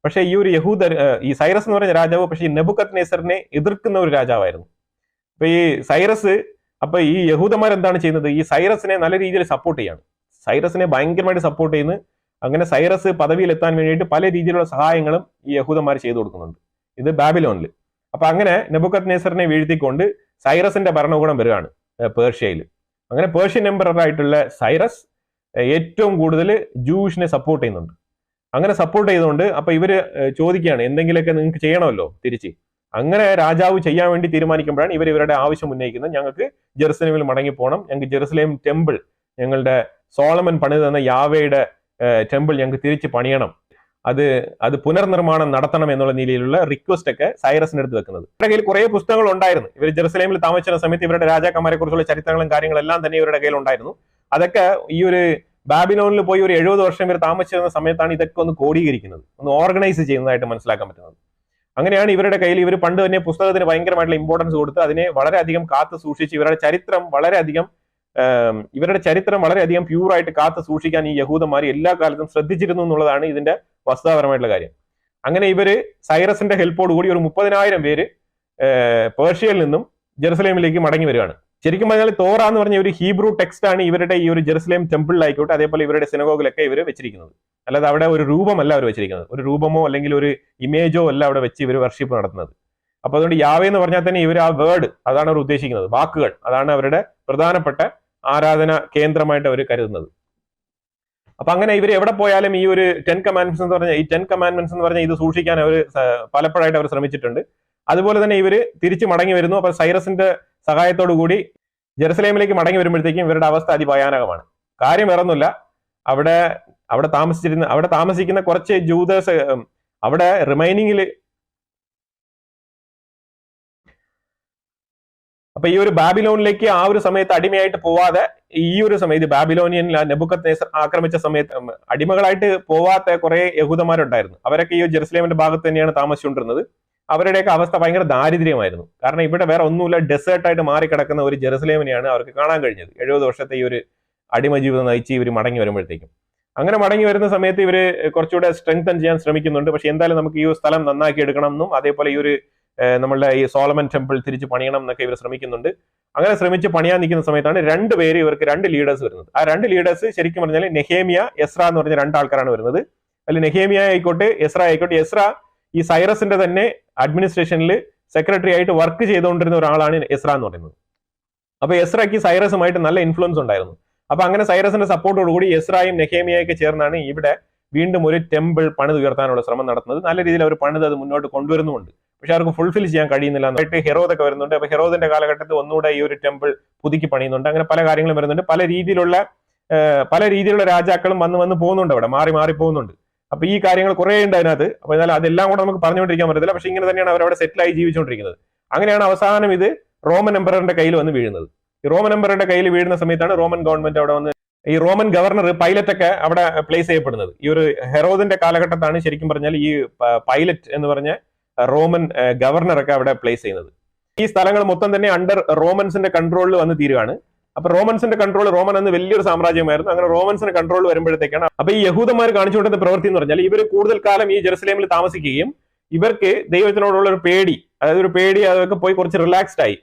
[SPEAKER 1] പക്ഷെ ഈ ഒരു ഈ സൈറസ് എന്ന് പറഞ്ഞ രാജാവ് പക്ഷേ ഈ നെബുക്കദ്നേസറിനെ എതിർക്കുന്ന ഒരു രാജാവായിരുന്നു. അപ്പൊ ഈ സൈറസ് ഈ യഹൂദന്മാർ എന്താണ് ചെയ്യുന്നത്? ഈ സൈറസിനെ നല്ല രീതിയിൽ സപ്പോർട്ട് ചെയ്യാണ്. സൈറസിനെ ഭയങ്കരമായിട്ട് സപ്പോർട്ട് ചെയ്യുന്നു. അങ്ങനെ സൈറസ് പദവിയിൽ എത്താൻ വേണ്ടിയിട്ട് പല രീതിയിലുള്ള സഹായങ്ങളും ഈ യഹൂദന്മാർ ചെയ്തു കൊടുക്കുന്നുണ്ട്, ഇത് ബാബിലോണിൽ. അപ്പൊ അങ്ങനെ നെബുക്കദ്നേസറിനെ വീഴ്ത്തിക്കൊണ്ട് സൈറസിന്റെ ഭരണകൂടം വരികയാണ് പേർഷ്യയിൽ. അങ്ങനെ പേർഷ്യൻ എംപറർ ആയിട്ടുള്ള സൈറസ് ഏറ്റവും കൂടുതൽ ജൂഷിനെ സപ്പോർട്ട് ചെയ്യുന്നുണ്ട്. അങ്ങനെ സപ്പോർട്ട് ചെയ്തുകൊണ്ട് അപ്പൊ ഇവര് ചോദിക്കുകയാണ്, എന്തെങ്കിലുമൊക്കെ നിങ്ങൾക്ക് ചെയ്യണമല്ലോ തിരിച്ച്. അങ്ങനെ രാജാവ് ചെയ്യാൻ വേണ്ടി തീരുമാനിക്കുമ്പോഴാണ് ഇവരുടെ ആവശ്യം ഉന്നയിക്കുന്നത്, ഞങ്ങൾക്ക് ജെറുസലേമിൽ മടങ്ങി പോകണം, ഞങ്ങൾക്ക് ജെറുസലേം ടെമ്പിൾ, ഞങ്ങളുടെ സോളമൻ പണിത് തന്ന യാവയുടെ ടെമ്പിൾ ഞങ്ങൾക്ക് തിരിച്ച് പണിയണം, അത് പുനർനിർമ്മാണം നടത്തണം എന്നുള്ള നിലയിലുള്ള റിക്വസ്റ്റ് ഒക്കെ സൈറസിന്റെ അടുത്ത് വെക്കുന്നത്. ഇവരുടെ കയ്യിൽ കുറെ പുസ്തകങ്ങൾ ഉണ്ടായിരുന്നു. ഇവർ ജെറുസലേമിൽ താമസിച്ച സമയത്ത് ഇവരുടെ രാജാക്കന്മാരെ കുറിച്ചുള്ള ചരിത്രങ്ങളും കാര്യങ്ങളെല്ലാം തന്നെ ഇവരുടെ കയ്യിൽ ഉണ്ടായിരുന്നു. അതൊക്കെ ഈ ഒരു ബാബിലോണിൽ പോയി ഒരു 70 വർഷം ഇവർ താമസിച്ചിരുന്ന സമയത്താണ് ഇതൊക്കെ ഒന്ന് കോഡീകരിക്കുന്നത്, ഒന്ന് ഓർഗനൈസ് ചെയ്യുന്നതായിട്ട് മനസ്സിലാക്കാൻ പറ്റുന്നത്. അങ്ങനെയാണ് ഇവരുടെ കയ്യിൽ ഇവർ പണ്ട് തന്നെ പുസ്തകത്തിന് ഭയങ്കരമായിട്ടുള്ള ഇമ്പോർട്ടൻസ് കൊടുത്ത് അതിനെ വളരെയധികം കാത്തു സൂക്ഷിച്ച് ഇവരുടെ ചരിത്രം വളരെയധികം പ്യൂറായിട്ട് കാത്തു സൂക്ഷിക്കാൻ ഈ യഹൂദന്മാർ എല്ലാ കാലത്തും ശ്രദ്ധിച്ചിരുന്നു എന്നുള്ളതാണ് ഇതിന്റെ വസ്തുതാപരമായിട്ടുള്ള കാര്യം. അങ്ങനെ ഇവര് സൈറസിന്റെ ഹെൽപ്പോട് കൂടി ഒരു 30,000 പേര് പേർഷ്യയിൽ നിന്നും ജെറുസലേമിലേക്ക് മടങ്ങി വരികയാണ്. ശരിക്കും പറഞ്ഞാൽ തോറ എന്ന് പറഞ്ഞ ഒരു ഹീബ്രു ടെക്സ്റ്റ് ആണ് ഇവരുടെ ഈ ഒരു ജെറുസലേം ടെമ്പിളിലായിക്കോട്ടെ അതേപോലെ ഇവരുടെ സിനഗോഗിലൊക്കെ ഇവർ വെച്ചിരിക്കുന്നത്. അല്ലാതെ അവിടെ ഒരു രൂപമല്ല അവർ വെച്ചിരിക്കുന്നത്, ഒരു രൂപമോ അല്ലെങ്കിൽ ഒരു ഇമേജോ അല്ല അവിടെ വെച്ച് ഇവർ വർഷിപ്പ് നടത്തുന്നത്. അപ്പൊ അതുകൊണ്ട് യാവേ എന്ന് പറഞ്ഞാൽ തന്നെ ഇവർ ആ വേർഡ് അതാണ് അവർ ഉദ്ദേശിക്കുന്നത്, വാക്കുകൾ, അതാണ് അവരുടെ പ്രധാനപ്പെട്ട ആരാധന കേന്ദ്രമായിട്ട് അവർ കരുതുന്നത്. അപ്പൊ അങ്ങനെ ഇവർ എവിടെ പോയാലും ഈ ഒരു 10 കമാൻഡ്മെന്റ്സ് എന്ന് പറഞ്ഞ ഇത് സൂക്ഷിക്കാൻ അവർ പലപ്പോഴായിട്ട് അവർ ശ്രമിച്ചിട്ടുണ്ട്. അതുപോലെ തന്നെ ഇവര് തിരിച്ചു മടങ്ങി വരുന്നു. അപ്പൊ സൈറസിന്റെ സഹായത്തോടു കൂടി ജെറുസലേമിലേക്ക് മടങ്ങി വരുമ്പോഴത്തേക്കും ഇവരുടെ അവസ്ഥ അതിഭയാനകമാണ്. കാര്യം വേറൊന്നുമില്ല, അവിടെ താമസിക്കുന്ന കുറച്ച് ജൂതേഴ്സ് അവിടെ റിമൈനിങ്ങിൽ. അപ്പൊ ഈ ഒരു ബാബിലോണിലേക്ക് ആ ഒരു സമയത്ത് അടിമയായിട്ട് പോവാതെ ഈ ഒരു സമയത്ത് ബാബിലോണിയൻ നെബുക്കദ്നേസർ ആക്രമിച്ച സമയത്ത് അടിമകളായിട്ട് പോവാത്ത കുറെ യഹൂദന്മാരുണ്ടായിരുന്നു. അവരൊക്കെ ഈ ജെറുസലേമിന്റെ ഭാഗത്ത് തന്നെയാണ് താമസിച്ചുകൊണ്ടിരുന്നത്. അവരുടെയൊക്കെ അവസ്ഥ ഭയങ്കര ദാരിദ്ര്യമായിരുന്നു. കാരണം ഇവിടെ വേറെ ഒന്നുമില്ല, ഡെസേർട്ടായിട്ട് മാറിക്കിടക്കുന്ന ഒരു ജെറുസലേമിനെയാണ് അവർക്ക് കാണാൻ കഴിഞ്ഞത് 70 വർഷത്തെ ഈ ഒരു അടിമ ജീവിതം നയിച്ച് ഇവർ മടങ്ങി വരുമ്പോഴത്തേക്കും. അങ്ങനെ മടങ്ങി വരുന്ന സമയത്ത് ഇവര് കുറച്ചുകൂടെ സ്ട്രെങ്തൻ ചെയ്യാൻ ശ്രമിക്കുന്നുണ്ട്. പക്ഷെ എന്തായാലും നമുക്ക് ഈ സ്ഥലം നന്നാക്കി എടുക്കണം എന്നും അതേപോലെ ഈ ഒരു നമ്മളുടെ ഈ സോളമൻ ടെമ്പിൾ തിരിച്ച് പണിയണം എന്നൊക്കെ ഇവർ ശ്രമിക്കുന്നുണ്ട്. അങ്ങനെ ശ്രമിച്ച് പണിയാൻ നിൽക്കുന്ന സമയത്താണ് ഇവർക്ക് 2 ലീഡേഴ്സ് വരുന്നത്. ആ 2 ലീഡേഴ്സ് ശരിക്കും പറഞ്ഞാൽ നെഹേമിയ, എസ്ര എന്ന് പറഞ്ഞ 2 ആൾക്കാരാണ് വരുന്നത്. അതിൽ നെഹേമിയ ആയിക്കോട്ടെ എസ്ര ആയിക്കോട്ടെ. എസ്ര ഈ സൈറസിന്റെ തന്നെ അഡ്മിനിസ്ട്രേഷനിൽ സെക്രട്ടറി ആയിട്ട് വർക്ക് ചെയ്തുകൊണ്ടിരുന്ന ഒരാളാണ് എസ്ര എന്ന് പറയുന്നത്. അപ്പൊ എസ്രയ്ക്ക് സൈറസുമായിട്ട് നല്ല ഇൻഫ്ലുവൻസ് ഉണ്ടായിരുന്നു. അപ്പൊ അങ്ങനെ സൈറസിന്റെ സപ്പോർട്ടോടുകൂടി എസ്രയും നെഹേമിയയൊക്കെ ചേർന്നാണ് ഇവിടെ വീണ്ടും ഒരു ടെമ്പിൾ പണിത് ഉയർത്താനുള്ള ശ്രമം നടത്തുന്നത്. നല്ല രീതിയിൽ അവർ പണിത് അത് മുന്നോട്ട് കൊണ്ടുവരുന്നുമുണ്ട്. പക്ഷെ അവർക്ക് ഫുൾഫിൽ ചെയ്യാൻ കഴിയുന്നില്ല എന്നായിട്ട് ഹെറോദൊക്കെ വരുന്നുണ്ട്. അപ്പൊ ഹെറോദിന്റെ കാലഘട്ടത്തിൽ ഒന്നുകൂടെ ഈ ഒരു ടെമ്പിൾ പുതുക്കി പണിയുന്നുണ്ട്. അങ്ങനെ പല കാര്യങ്ങളും വരുന്നുണ്ട്. പല രീതിയിലുള്ള രാജാക്കളും വന്ന് പോകുന്നുണ്ട്, അവിടെ മാറി മാറി പോകുന്നുണ്ട്. അപ്പൊ ഈ കാര്യങ്ങൾ കുറെ ഉണ്ട് അതിനകത്ത്. അപ്പൊ എന്നാൽ അതെല്ലാം കൂടെ നമുക്ക് പറഞ്ഞുകൊണ്ടിരിക്കാൻ പറ്റത്തില്ല. പക്ഷെ ഇങ്ങനെ തന്നെയാണ് അവരവിടെ സെറ്റിലായി ജീവിച്ചുകൊണ്ടിരിക്കുന്നത്. അങ്ങനെയാണ് അവസാനം ഇത് റോമൻ എംപററിന്റെ കയ്യിൽ വന്ന് വീഴുന്നത്. ഈ റോമൻ എംപററിന്റെ കയ്യിൽ വീഴുന്ന സമയത്താണ് റോമൻ ഗവൺമെന്റ് അവിടെ വന്ന് ഈ റോമൻ ഗവർണർ പൈലറ്റ് ഒക്കെ അവിടെ പ്ലേസ് ചെയ്യപ്പെടുന്നത്. ഈ ഒരു ഹെറോദിന്റെ കാലഘട്ടത്താണ് ശരിക്കും പറഞ്ഞാൽ ഈ പൈലറ്റ് എന്ന് പറഞ്ഞ റോമൻ ഗവർണറൊക്കെ അവിടെ പ്ലേസ് ചെയ്യുന്നത്. ഈ സ്ഥലങ്ങൾ മൊത്തം തന്നെ അണ്ടർ റോമൻസിന്റെ കൺട്രോളിൽ വന്ന് തീരുവാണ്. അപ്പൊ റോമൻസിന്റെ കൺട്രോൾ, റോമൻ എന്ന് വലിയൊരു സാമ്രാജ്യമായിരുന്നു. അങ്ങനെ റോമൻസിന്റെ കൺട്രോൾ വരുമ്പോഴത്തേക്കാണ് അപ്പൊ ഈ യഹൂദന്മാർ കാണിച്ചുകൊണ്ടിരുന്ന പ്രവൃത്തി എന്ന് പറഞ്ഞാൽ ഇവർ കൂടുതൽ കാലം ഈ ജെറുസലേമിൽ താമസിക്കുകയും ഇവർക്ക് ദൈവത്തിനോടുള്ള ഒരു പേടി, അതൊക്കെ പോയി കുറച്ച് റിലാക്സ്ഡ് ആയി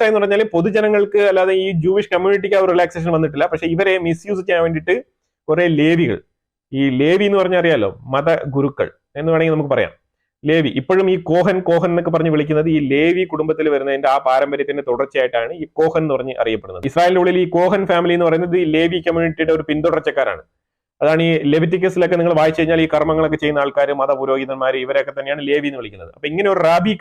[SPEAKER 1] എന്ന് പറഞ്ഞാൽ പൊതുജനങ്ങൾക്ക് അല്ലാതെ ഈ ജൂവിഷ് കമ്മ്യൂണിറ്റിക്ക് ആ ഒരു റിലാക്സേഷൻ വന്നിട്ടില്ല. പക്ഷെ ഇവരെ മിസ്യൂസ് ചെയ്യാൻ വേണ്ടിയിട്ട് കുറെ ലേവികൾ, ഈ ലേവി എന്ന് പറഞ്ഞാൽ അറിയാലോ, മത ഗുരുക്കൾ എന്ന് വേണമെങ്കിൽ നമുക്ക് പറയാം. ലേവി, ഇപ്പോഴും ഈ കോഹൻ കോഹൻ എന്നൊക്കെ പറഞ്ഞ് വിളിക്കുന്നത് ഈ ലേവി കുടുംബത്തിൽ വരുന്നതിന്റെ ആ പാരമ്പര്യത്തിന്റെ തുടർച്ചയായിട്ടാണ് ഈ കോഹൻ എന്ന് പറഞ്ഞ് അറിയപ്പെടുന്നത്. ഇസ്രായേലിന്റെ ഉള്ളിൽ ഈ കോഹൻ ഫാമിലി എന്ന് പറയുന്നത് ഈ ലേവി കമ്മ്യൂണിറ്റിയുടെ ഒരു പിന്തുടർച്ചക്കാരാണ്. അതാണ് ഈ ലെവിറ്റിക്കസിലൊക്കെ നിങ്ങൾ വായിച്ചു കഴിഞ്ഞാൽ ഈ കർമ്മങ്ങളൊക്കെ ചെയ്യുന്ന ആൾക്കാർ, മതപുരോഹിതന്മാർ, ഇവരൊക്കെ തന്നെയാണ് ലേവി എന്ന് വിളിക്കുന്നത്. അപ്പൊ ഇങ്ങനെ ഒരു റാബി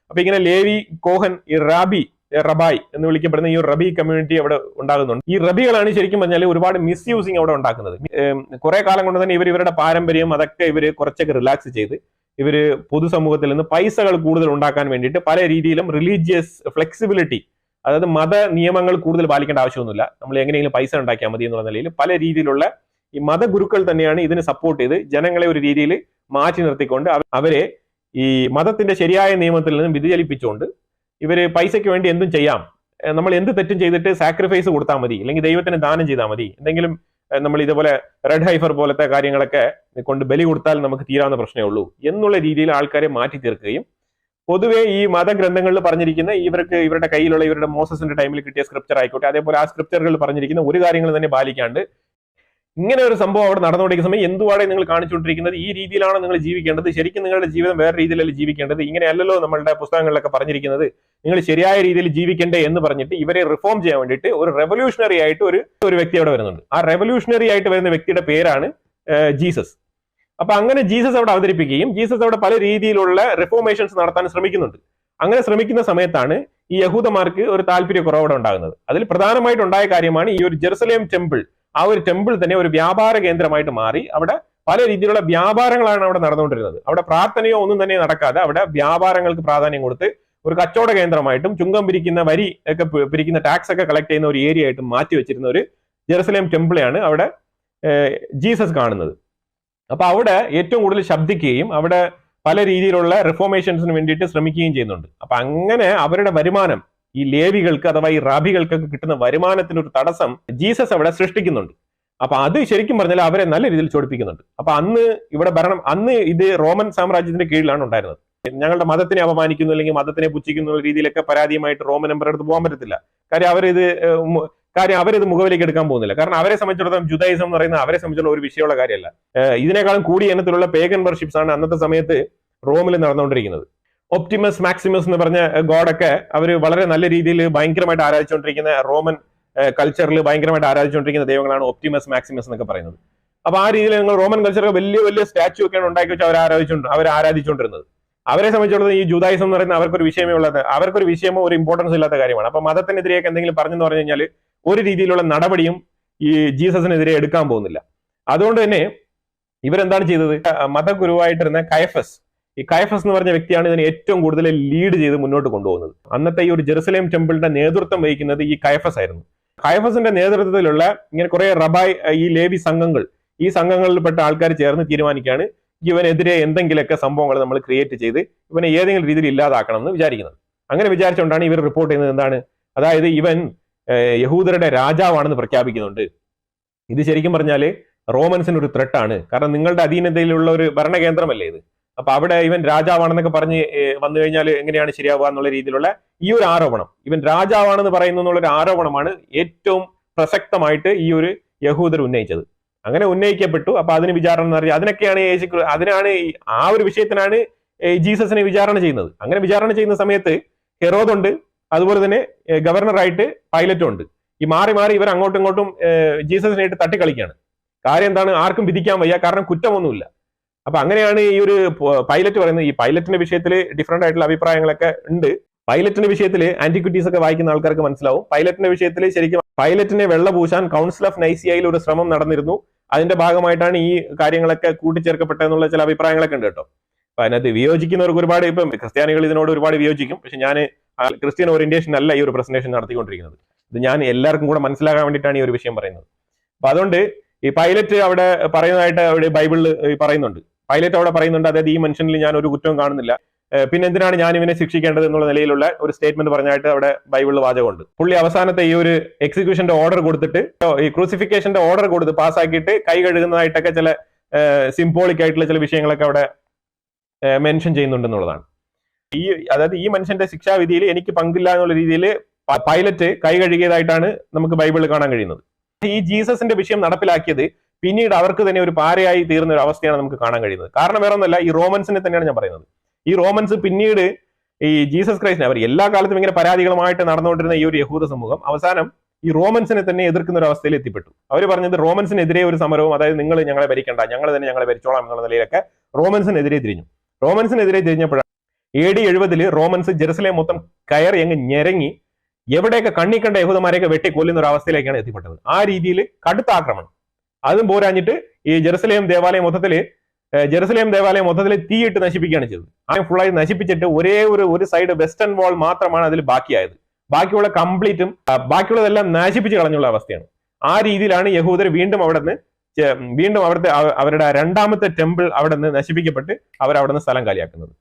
[SPEAKER 1] അപ്പൊ ഇങ്ങനെ ലേവി, കോഹൻ, ഈ റാബി, റബായ് എന്ന് വിളിക്കപ്പെടുന്ന ഈ ഒരു റബി കമ്മ്യൂണിറ്റി അവിടെ ഉണ്ടാകുന്നുണ്ട്. ഈ റബികളാണ് ശരിക്കും പറഞ്ഞാൽ ഒരുപാട് മിസ്യൂസിങ് അവിടെ ഉണ്ടാക്കുന്നത്. കുറെ കാലം കൊണ്ട് തന്നെ ഇവരുടെ പാരമ്പര്യം അതൊക്കെ ഇവര് കുറച്ചൊക്കെ റിലാക്സ് ചെയ്ത് ഇവര് പൊതുസമൂഹത്തിൽ നിന്ന് പൈസകൾ കൂടുതൽ ഉണ്ടാക്കാൻ വേണ്ടിയിട്ട് പല രീതിയിലും റിലീജിയസ് ഫ്ലെക്സിബിലിറ്റി, അതായത് മത നിയമങ്ങൾ കൂടുതൽ പാലിക്കേണ്ട ആവശ്യമൊന്നുമില്ല, നമ്മൾ എങ്ങനെയെങ്കിലും പൈസ ഉണ്ടാക്കിയാൽ മതി എന്നുള്ള നിലയിൽ പല രീതിയിലുള്ള ഈ മതഗുരുക്കൾ തന്നെയാണ് ഇതിന് സപ്പോർട്ട് ചെയ്ത് ജനങ്ങളെ ഒരു രീതിയിൽ മാറ്റി നിർത്തിക്കൊണ്ട് അവരെ ഈ മതത്തിന്റെ ശരിയായ നിയമത്തിൽ നിന്നും വ്യതിചലിപ്പിച്ചുകൊണ്ട് ഇവര് പൈസയ്ക്ക് വേണ്ടി എന്തും ചെയ്യാം, നമ്മൾ എന്ത് തെറ്റും ചെയ്തിട്ട് സാക്രിഫൈസ് കൊടുത്താൽ മതി, അല്ലെങ്കിൽ ദൈവത്തിന് ദാനം ചെയ്താൽ മതി, എന്തെങ്കിലും നമ്മൾ ഇതുപോലെ റെഡ് ഹൈഫർ പോലത്തെ കാര്യങ്ങളൊക്കെ കൊണ്ട് ബലി കൊടുത്താൽ നമുക്ക് തീരാവുന്ന പ്രശ്നമേ ഉള്ളൂ എന്നുള്ള രീതിയിൽ ആൾക്കാരെ മാറ്റി തീർക്കുകയും പൊതുവെ ഈ മതഗ്രന്ഥങ്ങളിൽ പറഞ്ഞിരിക്കുന്ന ഇവരുടെ കയ്യിലുള്ള ഇവരുടെ മോസസിന്റെ ടൈമിൽ കിട്ടിയ സ്ക്രിപ്ചർ ആയിക്കോട്ടെ, അതേപോലെ ആ സ്ക്രിപ്ചറുകളിൽ പറഞ്ഞിരിക്കുന്ന ഒരു കാര്യങ്ങൾ തന്നെ പാലിക്കാണ്ട് ഇങ്ങനെ ഒരു സംഭവം അവിടെ നടന്നുകൊണ്ടിരിക്കുന്ന സമയം എന്തുവാടെ നിങ്ങൾ കാണിച്ചുകൊണ്ടിരിക്കുന്നത്, ഈ രീതിയിലാണ് നിങ്ങൾ ജീവിക്കേണ്ടത്, ശരിക്കും നിങ്ങളുടെ ജീവിതം വേറെ രീതിയിലല്ല ജീവിക്കേണ്ടത്, ഇങ്ങനെയല്ലല്ലോ നമ്മളുടെ പുസ്തകങ്ങളിലൊക്കെ പറഞ്ഞിരിക്കുന്നത്, നിങ്ങൾ ശരിയായ രീതിയിൽ ജീവിക്കണ്ടേ എന്ന് പറഞ്ഞിട്ട് ഇവരെ റിഫോം ചെയ്യാൻ വേണ്ടിയിട്ട് ഒരു റെവല്യൂഷണറി ആയിട്ട് ഒരു വ്യക്തി അവിടെ വരുന്നുണ്ട്. ആ റെവല്യൂഷണറി ആയിട്ട് വരുന്ന വ്യക്തിയുടെ പേരാണ് ജീസസ്. അപ്പൊ അങ്ങനെ ജീസസ് അവിടെ അവതരിപ്പിക്കുകയും ജീസസ് അവിടെ പല രീതിയിലുള്ള റിഫോർമേഷൻസ് നടത്താൻ ശ്രമിക്കുന്നുണ്ട്. അങ്ങനെ ശ്രമിക്കുന്ന സമയത്താണ് ഈ യഹൂദന്മാർക്ക് ഒരു താല്പര്യക്കുറവ് അവിടെ ഉണ്ടാകുന്നത്. അതിൽ പ്രധാനമായിട്ടുണ്ടായ കാര്യമാണ് ഈ ഒരു ജെറുസലേം ടെമ്പിൾ, ആ ഒരു ടെമ്പിൾ തന്നെ ഒരു വ്യാപാര കേന്ദ്രമായിട്ട് മാറി അവിടെ പല രീതിയിലുള്ള വ്യാപാരങ്ങളാണ് അവിടെ നടന്നുകൊണ്ടിരുന്നത്. അവിടെ പ്രാർത്ഥനയോ ഒന്നും തന്നെ നടക്കാതെ അവിടെ വ്യാപാരങ്ങൾക്ക് പ്രാധാന്യം കൊടുത്ത് ഒരു കച്ചവട കേന്ദ്രമായിട്ടും ചുങ്കം പിരിക്കുന്ന വരി ഒക്കെ പിരിക്കുന്ന ടാക്സ് ഒക്കെ കളക്ട് ചെയ്യുന്ന ഒരു ഏരിയ ആയിട്ടും മാറ്റി വെച്ചിരുന്ന ഒരു ജെറുസലേം ടെമ്പിളെയാണ് അവിടെ ജീസസ് കാണുന്നത്. അപ്പൊ അവിടെ ഏറ്റവും കൂടുതൽ ശബ്ദിക്കുകയും അവിടെ പല രീതിയിലുള്ള റിഫോർമേഷൻസിന് വേണ്ടിയിട്ട് ശ്രമിക്കുകയും ചെയ്യുന്നുണ്ട്. അപ്പൊ അങ്ങനെ അവരുടെ വരുമാനം, ഈ ലേവികൾക്ക് അഥവാ ഈ റാബികൾക്കൊക്കെ കിട്ടുന്ന വരുമാനത്തിന് ഒരു തടസ്സം ജീസസ് അവിടെ സൃഷ്ടിക്കുന്നുണ്ട്. അപ്പൊ അത് ശരിക്കും പറഞ്ഞാൽ അവരെ നല്ല രീതിയിൽ ചോടിപ്പിക്കുന്നുണ്ട്. അപ്പൊ അന്ന് ഇത് റോമൻ സാമ്രാജ്യത്തിന്റെ കീഴിലാണ് ഉണ്ടായിരുന്നത്. ഞങ്ങളുടെ മതത്തിനെ അപമാനിക്കുന്നു അല്ലെങ്കിൽ മതത്തിനെ പുച്ഛിക്കുന്ന രീതിയിലൊക്കെ പരാതിയുമായിട്ട് റോമൻ എംപറർ അടുത്ത് പോകാൻ പറ്റത്തില്ല. കാര്യം അവരിത് മുഖവിലേക്ക് എടുക്കാൻ പോകുന്നില്ല. കാരണം അവരെ സംബന്ധിച്ചിടത്തോളം ജുദായിസം എന്ന് പറയുന്നത് അവരെ സംബന്ധിച്ചുള്ള ഒരു വിഷയമുള്ള കാര്യമല്ല. ഇതിനേക്കാളും കൂടിയ ഇനത്തിലുള്ള പേഗൻ വർഷിപ്സ് ആണ് അന്നത്തെ സമയത്ത് റോമിൽ നടന്നുകൊണ്ടിരിക്കുന്നത്. ഒപ്റ്റിമസ് മാക്സിമസ് എന്ന് പറഞ്ഞ ഗോഡൊക്കെ അവർ വളരെ നല്ല രീതിയിൽ ഭയങ്കരമായിട്ട് ആരാധിച്ചുകൊണ്ടിരിക്കുന്ന റോമൻ കൾച്ചറിൽ ഭയങ്കരമായിട്ട് ആരാധിച്ചുകൊണ്ടിരിക്കുന്ന ദൈവങ്ങളാണ് ഒപ്റ്റിമസ് മാക്സിമസ് എന്നൊക്കെ പറയുന്നത്. അപ്പൊ ആ രീതിയിൽ നിങ്ങൾ റോമൻ കൾച്ചർ വലിയ വലിയ സ്റ്റാച്ചു ഒക്കെയാണ് ഉണ്ടാക്കി വെച്ച് അവർ ആരാധിച്ചുകൊണ്ടിരുന്നത്. അവരെ സംബന്ധിച്ചിടത്തോളം ഈ ജൂദായിസം എന്ന് പറയുന്നത് അവർക്കൊരു വിഷയമേ ഉള്ളത്, അവർക്കൊരു വിഷയമോ ഒരു ഇമ്പോർട്ടൻസ് ഇല്ലാത്ത കാര്യമാണ്. അപ്പൊ മതത്തിനെതിരെയൊക്കെ എന്തെങ്കിലും പറഞ്ഞെന്ന് പറഞ്ഞു കഴിഞ്ഞാൽ ഒരു രീതിയിലുള്ള നടപടിയും ഈ ജീസസിനെതിരെ എടുക്കാൻ പോകുന്നില്ല. അതുകൊണ്ട് തന്നെ ഇവരെന്താണ് ചെയ്തത്, മതഗുരുവായിട്ടിരുന്ന ഈ കയഫസ് എന്ന് പറഞ്ഞ വ്യക്തിയാണ് ഇതിനെ ഏറ്റവും കൂടുതൽ ലീഡ് ചെയ്ത് മുന്നോട്ട് കൊണ്ടുപോകുന്നത്. അന്നത്തെ ഈ ഒരു ജെറുസലേം ടെമ്പിളിന്റെ നേതൃത്വം വഹിക്കുന്നത് ഈ കയഫസ് ആയിരുന്നു. കയഫസിന്റെ നേതൃത്വത്തിലുള്ള ഇങ്ങനെ കുറെ ഈ ലേവി സംഘങ്ങൾ, ഈ സംഘങ്ങളിൽപ്പെട്ട ആൾക്കാർ ചേർന്ന് തീരുമാനിക്കുകയാണ് ഇവനെതിരെ എന്തെങ്കിലുമൊക്കെ സംഭവങ്ങൾ നമ്മൾ ക്രിയേറ്റ് ചെയ്ത് ഇവനെ ഏതെങ്കിലും രീതിയിൽ ഇല്ലാതാക്കണം എന്ന് വിചാരിക്കുന്നത്. അങ്ങനെ വിചാരിച്ചുകൊണ്ടാണ് ഇവർ റിപ്പോർട്ട് ചെയ്യുന്നത് എന്താണ്, അതായത് ഇവൻ യഹൂദരുടെ രാജാവാണെന്ന് പ്രഖ്യാപിക്കുന്നുണ്ട്. ഇത് ശരിക്കും പറഞ്ഞാല് റോമൻസിന് ഒരു ത്രെട്ടാണ്. കാരണം നിങ്ങളുടെ അധീനതയിലുള്ള ഒരു ഭരണകേന്ദ്രമല്ലേ ഇത്. അപ്പൊ അവിടെ ഇവൻ രാജാവാണെന്നൊക്കെ പറഞ്ഞ് വന്നു കഴിഞ്ഞാൽ എങ്ങനെയാണ് ശരിയാവുക എന്നുള്ള രീതിയിലുള്ള ഈ ഒരു ആരോപണം, ഇവൻ രാജാവാണെന്ന് പറയുന്നു എന്നുള്ളൊരു ആരോപണമാണ് ഏറ്റവും പ്രസക്തമായിട്ട് ഈ ഒരു യഹൂദർ ഉന്നയിച്ചത്. അങ്ങനെ ഉന്നയിക്കപ്പെട്ടു. അപ്പൊ അതിന് വിചാരണ എന്ന് പറഞ്ഞാൽ അതിനാണ് ആ ഒരു വിഷയത്തിനാണ് ജീസസിനെ വിചാരണ ചെയ്യുന്നത്. അങ്ങനെ വിചാരണ ചെയ്യുന്ന സമയത്ത് ഹെറോദുണ്ട്, അതുപോലെ തന്നെ ഗവർണറായിട്ട് പൈലറ്റും ഉണ്ട്. ഈ മാറി മാറി ഇവർ അങ്ങോട്ടും ഇങ്ങോട്ടും ജീസസിനായിട്ട് തട്ടിക്കളിക്കുകയാണ്. കാര്യം എന്താണ്, ആർക്കും വിധിക്കാൻ വയ്യ, കാരണം കുറ്റമൊന്നുമില്ല. അപ്പൊ അങ്ങനെയാണ് ഈ ഒരു പൈലറ്റ് പറയുന്നത്. ഈ പൈലറ്റിന്റെ വിഷയത്തിൽ ഡിഫറെന്റ് ആയിട്ടുള്ള അഭിപ്രായങ്ങളൊക്കെ ഉണ്ട്. പൈലറ്റിന്റെ വിഷയത്തിൽ ആന്റിക്വിറ്റീസ് ഒക്കെ വായിക്കുന്ന ആൾക്കാർക്ക് മനസ്സിലാവും. പൈലറ്റിന്റെ വിഷയത്തിൽ ശരിക്കും പൈലറ്റിനെ വെള്ള പൂശാൻ കൗൺസിൽ ഓഫ് നൈസിയയിൽ ഒരു ശ്രമം നടന്നിരുന്നു. അതിന്റെ ഭാഗമായിട്ടാണ് ഈ കാര്യങ്ങളൊക്കെ കൂട്ടിച്ചേർക്കപ്പെട്ടതെന്നുള്ള ചില അഭിപ്രായങ്ങളൊക്കെ ഉണ്ട് കേട്ടോ. അപ്പൊ അതിനകത്ത് വിയോജിക്കുന്നവർക്ക് ഒരുപാട്, ഇപ്പം ക്രിസ്ത്യാനികൾ ഇതിനോട് ഒരുപാട് വിയോജിക്കും. പക്ഷെ ഞാൻ ക്രിസ്ത്യൻ ഓറിയന്റേഷൻ അല്ല ഈ ഒരു പ്രസന്റേഷൻ നടത്തിക്കൊണ്ടിരിക്കുന്നത്. ഇത് ഞാൻ എല്ലാവർക്കും കൂടെ മനസ്സിലാകാൻ വേണ്ടിയിട്ടാണ് ഈ ഒരു വിഷയം പറയുന്നത്. അപ്പൊ അതുകൊണ്ട് ഈ പൈലറ്റ് അവിടെ പറയുന്നതായിട്ട് അവിടെ ബൈബിളിൽ പറയുന്നുണ്ട്. പൈലറ്റ് അവിടെ പറയുന്നുണ്ട്, അതായത് ഈ മനുഷ്യനിൽ ഞാൻ ഒരു കുറ്റവും കാണുന്നില്ല, പിന്നെ എന്തിനാണ് ഞാൻ ഇവനെ ശിക്ഷിക്കേണ്ടത് എന്നുള്ള നിലയിലുള്ള ഒരു സ്റ്റേറ്റ്മെന്റ് പറഞ്ഞായിട്ട് അവിടെ ബൈബിളിൽ വാചകമുണ്ട്. പുള്ളി അവസാനത്തെ ഈ ഒരു എക്സിക്യൂഷന്റെ ഓർഡർ കൊടുത്തിട്ട്, ഈ ക്രൂസിഫിക്കേഷന്റെ ഓർഡർ കൊടുത്ത് പാസ്സാക്കിയിട്ട് കൈ കഴുകുന്നതായിട്ടൊക്കെ ചില സിംബോളിക് ആയിട്ടുള്ള ചില വിഷയങ്ങളൊക്കെ അവിടെ മെൻഷൻ ചെയ്യുന്നുണ്ടെന്നുള്ളതാണ്. അതായത് ഈ മനുഷ്യന്റെ ശിക്ഷാവിധിയിൽ എനിക്ക് പങ്കില്ല എന്നുള്ള രീതിയിൽ പൈലറ്റ് കൈ കഴുകിയതായിട്ടാണ് നമുക്ക് ബൈബിളിൽ കാണാൻ കഴിയുന്നത്. ഈ ജീസസിന്റെ വിഷയം നടപ്പിലാക്കിയത് പിന്നീട് അവർക്ക് തന്നെ ഒരു പാരയായി തീർന്ന ഒരു അവസ്ഥയാണ് നമുക്ക് കാണാൻ കഴിയുന്നത്. കാരണം വേറെ ഒന്നല്ല, ഈ റോമൻസിനെ തന്നെയാണ് ഞാൻ പറയുന്നത്. ഈ റോമൻസ് പിന്നീട് ഈ ജീസസ് ക്രൈസ്റ്റിനെ, അവർ എല്ലാ കാലത്തും ഇങ്ങനെ പരാതികളുമായിട്ട് നടന്നുകൊണ്ടിരുന്ന ഈ ഒരു യഹൂദ സമൂഹം അവസാനം ഈ റോമൻസിനെ തന്നെ എതിർക്കുന്ന ഒരു അവസ്ഥയിൽ എത്തിപ്പെട്ടു. അവർ പറഞ്ഞത് റോമൻസിനെതിരെ ഒരു സമരവും, അതായത് നിങ്ങൾ ഞങ്ങളെ ഭരിക്കണ്ട, ഞങ്ങൾ തന്നെ ഞങ്ങളെ ഭരിച്ചോളാം എന്നുള്ള നിലയിലൊക്കെ റോമൻസിനെതിരെ തിരിഞ്ഞു. റോമൻസിനെതിരെ തിരിഞ്ഞപ്പോഴാണ് AD 70 റോമൻസ് ജെറുസലേം മൊത്തം കയറി അങ്ങ് ഞെരങ്ങി എവിടെയൊക്കെ കണ്ണി കണ്ട യഹൂദന്മാരെയൊക്കെ വെട്ടിക്കൊല്ലുന്ന ഒരു അവസ്ഥയിലേക്കാണ് എത്തിപ്പെട്ടത്. ആ രീതിയിൽ കടുത്ത ആക്രമണം. അതും പോരാഞ്ഞിട്ട് ഈ ജെറുസലേം ദേവാലയം മൊത്തത്തിൽ തീയിട്ട് നശിപ്പിക്കുകയാണ് ചെയ്തത്. ആ ഫുള്ളായി നശിപ്പിച്ചിട്ട് ഒരേ ഒരു സൈഡ് വെസ്റ്റേൺ വാൾ മാത്രമാണ് അതിൽ ബാക്കിയായത്. ബാക്കിയുള്ള കംപ്ലീറ്റും ബാക്കിയുള്ളതെല്ലാം നശിപ്പിച്ച് കളഞ്ഞുള്ള അവസ്ഥയാണ്. ആ രീതിയിലാണ് യഹൂദർ വീണ്ടും അവിടുത്തെ അവരുടെ രണ്ടാമത്തെ ടെമ്പിൾ അവിടെ നിന്ന് നശിപ്പിക്കപ്പെട്ട് അവിടെ നിന്ന് സ്ഥലം കാലിയാക്കുന്നത്.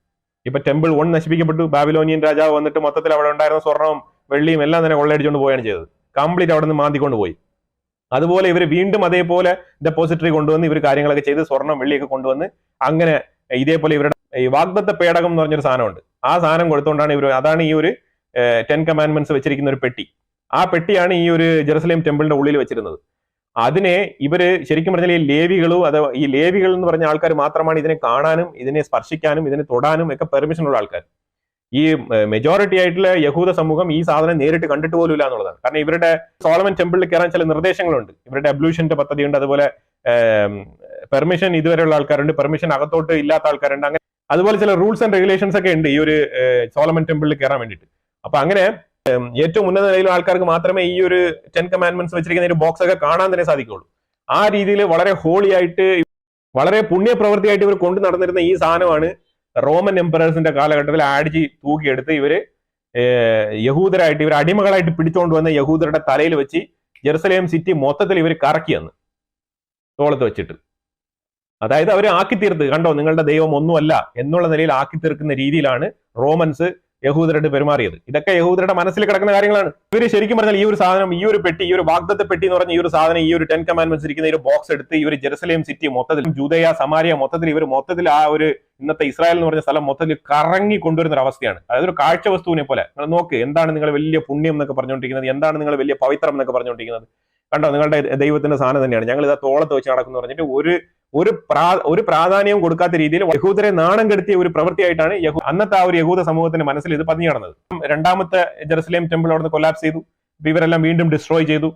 [SPEAKER 1] ഇപ്പൊ ടെമ്പിൾ 1 നശിപ്പിക്കപ്പെട്ടു. ബാബിലോണിയൻ രാജാവ് വന്നിട്ട് മൊത്തത്തിൽ അവിടെ ഉണ്ടായിരുന്ന സ്വർണവും വെള്ളിയും എല്ലാം തന്നെ കൊള്ളയടിച്ചുകൊണ്ട് പോവുകയാണ് ചെയ്തത്. കംപ്ലീറ്റ് അവിടെ നിന്ന് മാന്തിക്കൊണ്ട് പോയി. അതുപോലെ ഇവർ വീണ്ടും അതേപോലെ ഡെപ്പോസിറ്ററി കൊണ്ടുവന്ന് ഇവർ കാര്യങ്ങളൊക്കെ ചെയ്ത് സ്വർണം വെള്ളിയൊക്കെ കൊണ്ടുവന്ന് അങ്ങനെ ഇതേപോലെ ഇവരുടെ ഈ വാഗ്ദത്ത പേടകം എന്ന് പറഞ്ഞൊരു സാധനമുണ്ട്. ആ സാധനം കൊടുത്തുകൊണ്ടാണ് അതാണ് ഈ ഒരു 10 കമാൻഡ്മെന്റ്സ് വെച്ചിരിക്കുന്ന ഒരു പെട്ടി. ആ പെട്ടിയാണ് ഈ ഒരു ജെറുസലേം ടെമ്പിളിന്റെ ഉള്ളിൽ വെച്ചിരുന്നത്. അതിനെ ഇവര് ശരിക്കും പറഞ്ഞാൽ ഈ ലേവികൾ എന്ന് പറഞ്ഞ ആൾക്കാർ മാത്രമാണ് ഇതിനെ കാണാനും ഇതിനെ സ്പർശിക്കാനും ഇതിനെ തൊടാനും ഒക്കെ പെർമിഷൻ ഉള്ള ആൾക്കാർ. ഈ മെജോറിറ്റി ആയിട്ടുള്ള യഹൂദ സമൂഹം ഈ സാധനം നേരിട്ട് കണ്ടിട്ട് പോലും ഇല്ല എന്നുള്ളതാണ്. കാരണം ഇവരുടെ സോളമൻ ടെമ്പിളിൽ കയറാൻ ചില നിർദ്ദേശങ്ങളുണ്ട്. ഇവരുടെ അബ്ലൂഷന്റെ പദ്ധതിയുണ്ട്. അതുപോലെ പെർമിഷൻ ഇതുവരെയുള്ള ആൾക്കാരുണ്ട്, പെർമിഷൻ അകത്തോട്ട് ഇല്ലാത്ത ആൾക്കാരുണ്ട്. അങ്ങനെ അതുപോലെ ചില റൂൾസ് ആൻഡ് റെഗുലേഷൻസ് ഒക്കെ ഉണ്ട് ഈ ഒരു സോളമൻ ടെമ്പിളിൽ കയറാൻ വേണ്ടിയിട്ട്. അപ്പൊ അങ്ങനെ ഏറ്റവും ഉന്നത നിലയിലുള്ള ആൾക്കാർക്ക് മാത്രമേ ഈ ഒരു 10 കമാൻഡ്മെന്റ്സ് വെച്ചിരിക്കുന്ന ഒരു ബോക്സ് ഒക്കെ കാണാൻ തന്നെ സാധിക്കുള്ളൂ. ആ രീതിയിൽ വളരെ ഹോളി ആയിട്ട് വളരെ പുണ്യപ്രവൃത്തിയായിട്ട് ഇവർ കൊണ്ടു നടന്നിരുന്ന ഈ സാധനമാണ് റോമൻ എംപറേഴ്സിന്റെ കാലഘട്ടത്തിൽ ആടിച്ച് തൂക്കിയെടുത്ത് ഇവര് യഹൂദരായിട്ട് ഇവർ അടിമകളായിട്ട് പിടിച്ചുകൊണ്ട് വന്ന യഹൂദരുടെ തലയിൽ വെച്ച് ജെറുസലേം സിറ്റി മൊത്തത്തിൽ ഇവർ കറക്കിയെന്ന് തോളത്ത് വെച്ചിട്ട്. അതായത് അവർ ആക്കിത്തീർത്ത്, കണ്ടോ നിങ്ങളുടെ ദൈവം ഒന്നുമല്ല എന്നുള്ള നിലയിൽ ആക്കിത്തീർക്കുന്ന രീതിയിലാണ് റോമൻസ് യഹൂദരായിട്ട് പെരുമാറിയത്. ഇതൊക്കെ യഹൂദരുടെ മനസ്സിൽ കിടക്കുന്ന കാര്യങ്ങളാണ്. ഇവര് ശരിക്കും പറഞ്ഞാൽ ഈ ഒരു സാധനം, ഈ ഒരു പെട്ടി, ഈ ഒരു വാഗ്ദത്ത പെട്ടി എന്ന് പറഞ്ഞ ഈ ഒരു സാധനം, ഈ ഒരു 10 കമാൻഡ്മെന്റ്സ് ഇരിക്കുന്ന ഒരു ബോക്സ് എടുത്ത് ഇവർ ജെറുസലേം സിറ്റി മൊത്തത്തിൽ, ജൂദയ സമാരിയ മൊത്തത്തിൽ ആ ഒരു ഇന്നത്തെ ഇസ്രായേൽ എന്ന് പറഞ്ഞ സ്ഥലം മൊത്തത്തിൽ കറങ്ങി കൊണ്ടുവരുന്ന ഒരു അവസ്ഥയാണ്. അതായത് ഒരു കാഴ്ച വസ്തുവിനെ പോലെ. നിങ്ങൾ നോക്ക്, എന്താണ് നിങ്ങൾ വലിയ പുണ്യം എന്നൊക്കെ പറഞ്ഞുകൊണ്ടിരിക്കുന്നത്, എന്താണ് നിങ്ങൾ വലിയ പവിത്രം എന്നൊക്കെ പറഞ്ഞുകൊണ്ടിരിക്കുന്നത്. കണ്ടോ നിങ്ങളുടെ ദൈവത്തിന്റെ സാധനം തന്നെയാണ്, ഞങ്ങൾ ഇതാ തോളത്ത് വെച്ച് നടക്കുന്നു പറഞ്ഞിട്ട് ഒരു പ്രാധാന്യവും കൊടുക്കാത്ത രീതിയിൽ യഹൂദരെ നാണം കെടുത്തിയ ഒരു പ്രവൃത്തിയായിട്ടാണ് അന്നത്തെ ആ ഒരു യഹൂദ സമൂഹത്തിന്റെ മനസ്സിൽ ഇത് പതിഞ്ഞു നടന്നത്. രണ്ടാമത്തെ ജെറുസലേം ടെമ്പിൾ അവിടെ നിന്ന് കൊലാപ്സ് ചെയ്തു. ഇവരെല്ലാം വീണ്ടും ഡിസ്ട്രോയ് ചെയ്തു.